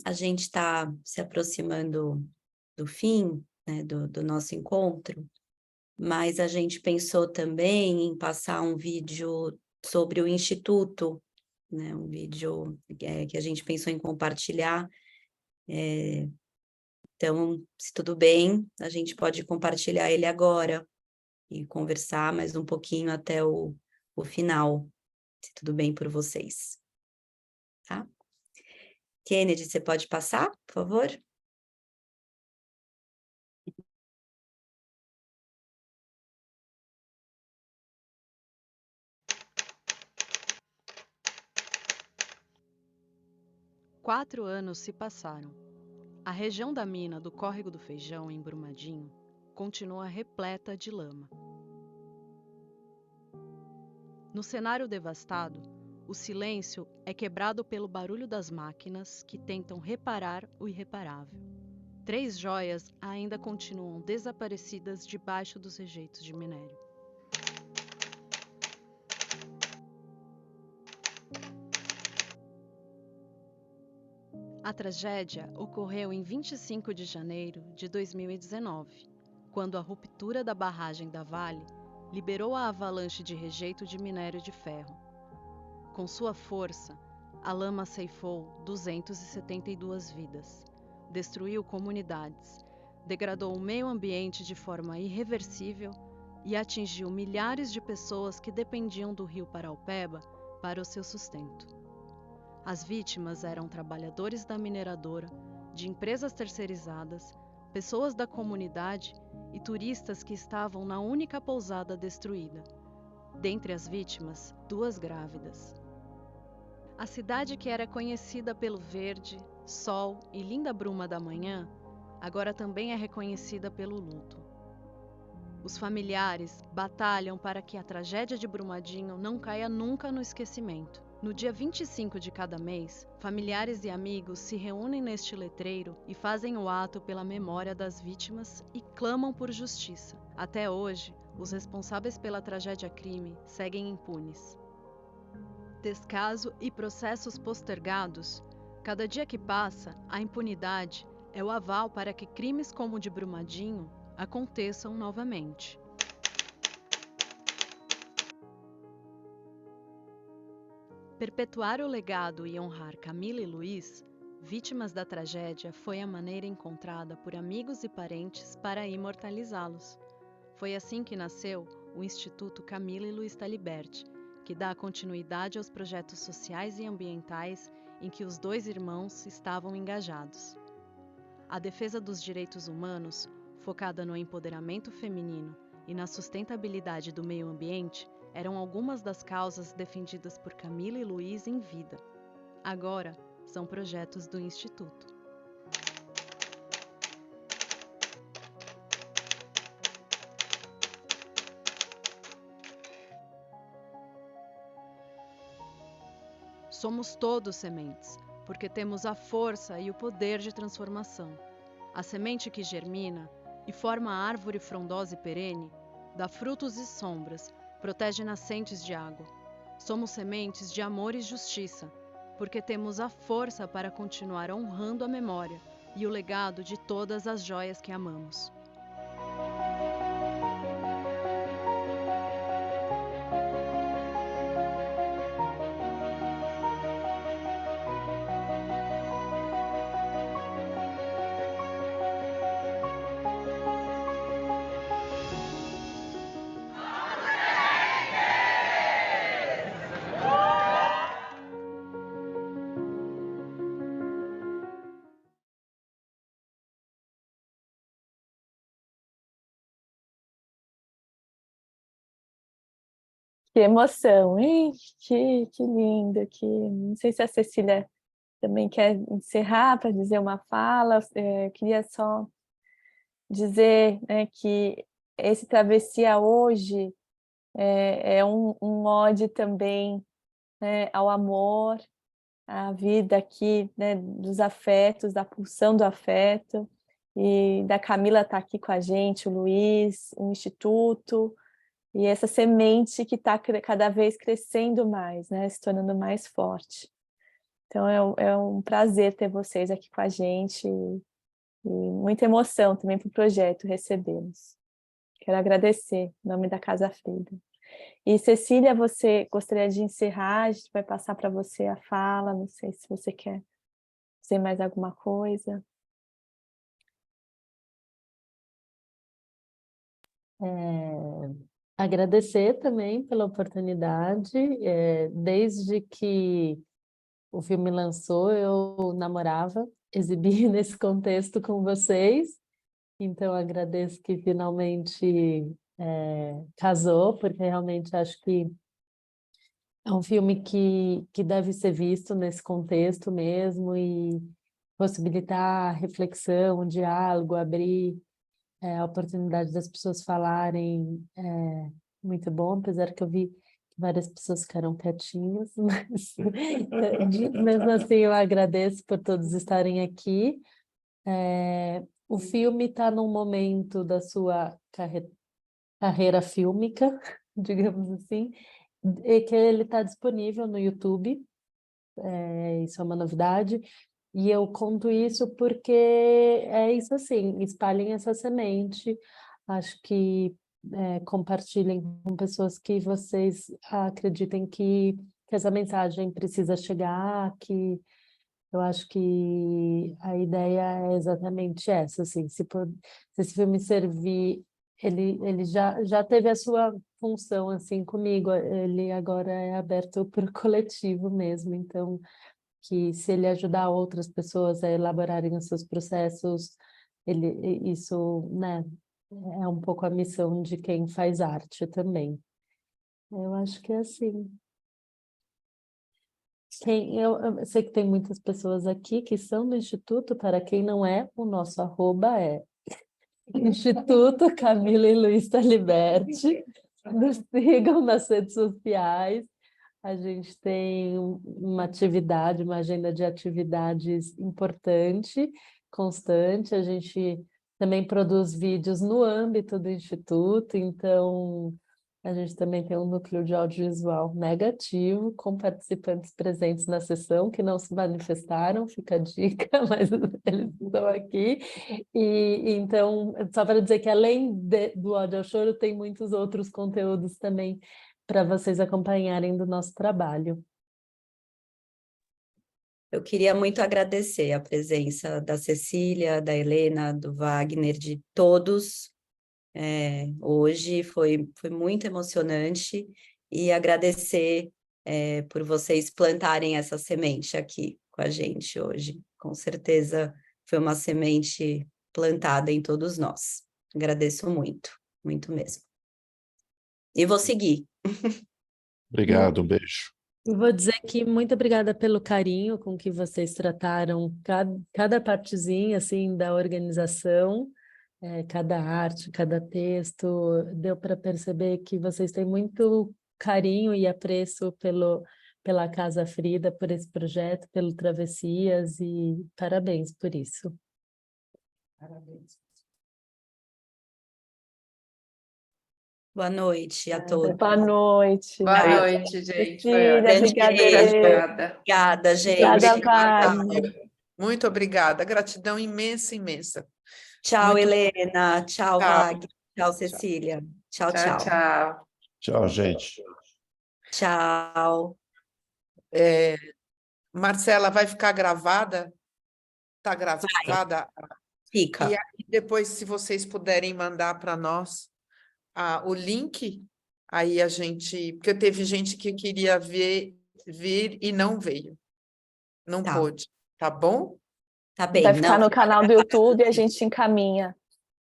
A gente está se aproximando do fim, né, do nosso encontro, mas a gente pensou também em passar um vídeo sobre o Instituto, né, um vídeo que a gente pensou em compartilhar. Então, se tudo bem, a gente pode compartilhar ele agora e conversar mais um pouquinho até o final, se tudo bem por vocês. Tá? Kennedy, você pode passar, por favor? Quatro anos se passaram. A região da mina do Córrego do Feijão, em Brumadinho, continua repleta de lama. No cenário devastado, o silêncio é quebrado pelo barulho das máquinas que tentam reparar o irreparável. 3 joias ainda continuam desaparecidas debaixo dos rejeitos de minério. A tragédia ocorreu em 25 de janeiro de 2019, quando a ruptura da barragem da Vale liberou a avalanche de rejeito de minério de ferro. Com sua força, a lama ceifou 272 vidas, destruiu comunidades, degradou o meio ambiente de forma irreversível e atingiu milhares de pessoas que dependiam do rio Paraupeba para o seu sustento. As vítimas eram trabalhadores da mineradora, de empresas terceirizadas, pessoas da comunidade e turistas que estavam na única pousada destruída. Dentre as vítimas, 2 grávidas. A cidade que era conhecida pelo verde, sol e linda bruma da manhã, agora também é reconhecida pelo luto. Os familiares batalham para que a tragédia de Brumadinho não caia nunca no esquecimento. No dia 25 de cada mês, familiares e amigos se reúnem neste letreiro e fazem o ato pela memória das vítimas e clamam por justiça. Até hoje, os responsáveis pela tragédia-crime seguem impunes. Descaso e processos postergados, cada dia que passa, a impunidade é o aval para que crimes como o de Brumadinho aconteçam novamente. Perpetuar o legado e honrar Camila e Luiz, vítimas da tragédia, foi a maneira encontrada por amigos e parentes para imortalizá-los. Foi assim que nasceu o Instituto Camila e Luiz Taliberti, que dá continuidade aos projetos sociais e ambientais em que os 2 irmãos estavam engajados. A defesa dos direitos humanos, focada no empoderamento feminino e na sustentabilidade do meio ambiente, eram algumas das causas defendidas por Camila e Luiz em vida. Agora, são projetos do Instituto. Somos todos sementes, porque temos a força e o poder de transformação. A semente que germina e forma a árvore frondosa e perene, dá frutos e sombras, protege nascentes de água. Somos sementes de amor e justiça, porque temos a força para continuar honrando a memória e o legado de todas as joias que amamos. Que emoção, hein? Que lindo. Não sei se a Cecília também quer encerrar para dizer uma fala. Queria só dizer, né, que esse Travessia hoje é um ode também, né, ao amor, à vida aqui, né, dos afetos, da pulsão do afeto, e da Camila estar aqui com a gente, o Luiz, o Instituto, e essa semente que está cada vez crescendo mais, né, se tornando mais forte. Então é um prazer ter vocês aqui com a gente, e muita emoção também para o projeto recebê-los. Quero agradecer em nome da Casa Frida. E Cecília, você gostaria de encerrar? A gente vai passar para você a fala, não sei se você quer dizer mais alguma coisa. Agradecer também pela oportunidade. Desde que o filme lançou, eu namorava, exibi nesse contexto com vocês, então agradeço que finalmente casou, porque realmente acho que é um filme que deve ser visto nesse contexto mesmo e possibilitar reflexão, diálogo, abrir a oportunidade das pessoas falarem. Muito bom, apesar que eu vi que várias pessoas ficaram quietinhas, mas mesmo assim eu agradeço por todos estarem aqui. O filme está num momento da sua carreira fílmica, digamos assim, e que ele está disponível no YouTube, isso é uma novidade, e eu conto isso porque é isso assim, espalhem essa semente, acho que compartilhem com pessoas que vocês acreditem que essa mensagem precisa chegar, que eu acho que a ideia é exatamente essa, assim, se esse filme servir, ele já teve a sua função, assim, comigo, ele agora é aberto para o coletivo mesmo, então, que se ele ajudar outras pessoas a elaborarem os seus processos, isso, né, é um pouco a missão de quem faz arte também. Eu acho que é assim. Eu sei que tem muitas pessoas aqui que são do Instituto, para quem não é, o nosso arroba é Instituto Camila e Luiz Taliberti. Nos sigam nas redes sociais. A gente tem uma atividade, uma agenda de atividades importante, constante. A gente também produz vídeos no âmbito do Instituto, então a gente também tem um núcleo de audiovisual negativo, com participantes presentes na sessão que não se manifestaram, fica a dica, mas eles estão aqui. E então, só para dizer que além do Ódio ao Choro, tem muitos outros conteúdos também para vocês acompanharem do nosso trabalho. Eu queria muito agradecer a presença da Cecília, da Helena, do Wagner, de todos. Hoje foi muito emocionante e agradecer por vocês plantarem essa semente aqui com a gente hoje. Com certeza foi uma semente plantada em todos nós. Agradeço muito, muito mesmo. E vou seguir. Obrigado, um beijo. Eu vou dizer que muito obrigada pelo carinho com que vocês trataram cada partezinha assim, da organização, cada arte, cada texto. Deu para perceber que vocês têm muito carinho e apreço pela Casa Frida, por esse projeto, pelo Travessias, e parabéns por isso. Parabéns. Boa noite a todos. Boa noite. Boa noite, gente. Cecília, obrigada, gente. Obrigada, Muito obrigada. Gratidão imensa, imensa. Tchau, Muito... Helena. Tchau, Wagner. Tchau, Cecília. Tchau, tchau. Tchau. Tchau, gente. Tchau. Marcela, vai ficar gravada? Está gravada? Fica. E aí, depois, se vocês puderem mandar para nós o link, aí a gente... Porque teve gente que queria vir e não veio. Não pôde. Tá bom? Tá bem. Vai ficar no canal do YouTube e a gente encaminha.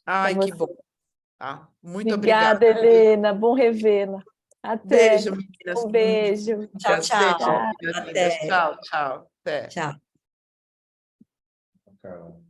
Ai, que bom. Tá. Muito obrigada. Obrigada, Helena. Bom revê-la. Até. Beijo, meninas. Um beijo. Tchau, tchau. Beijo, Até. tchau, tchau. Até. Tchau. Carol.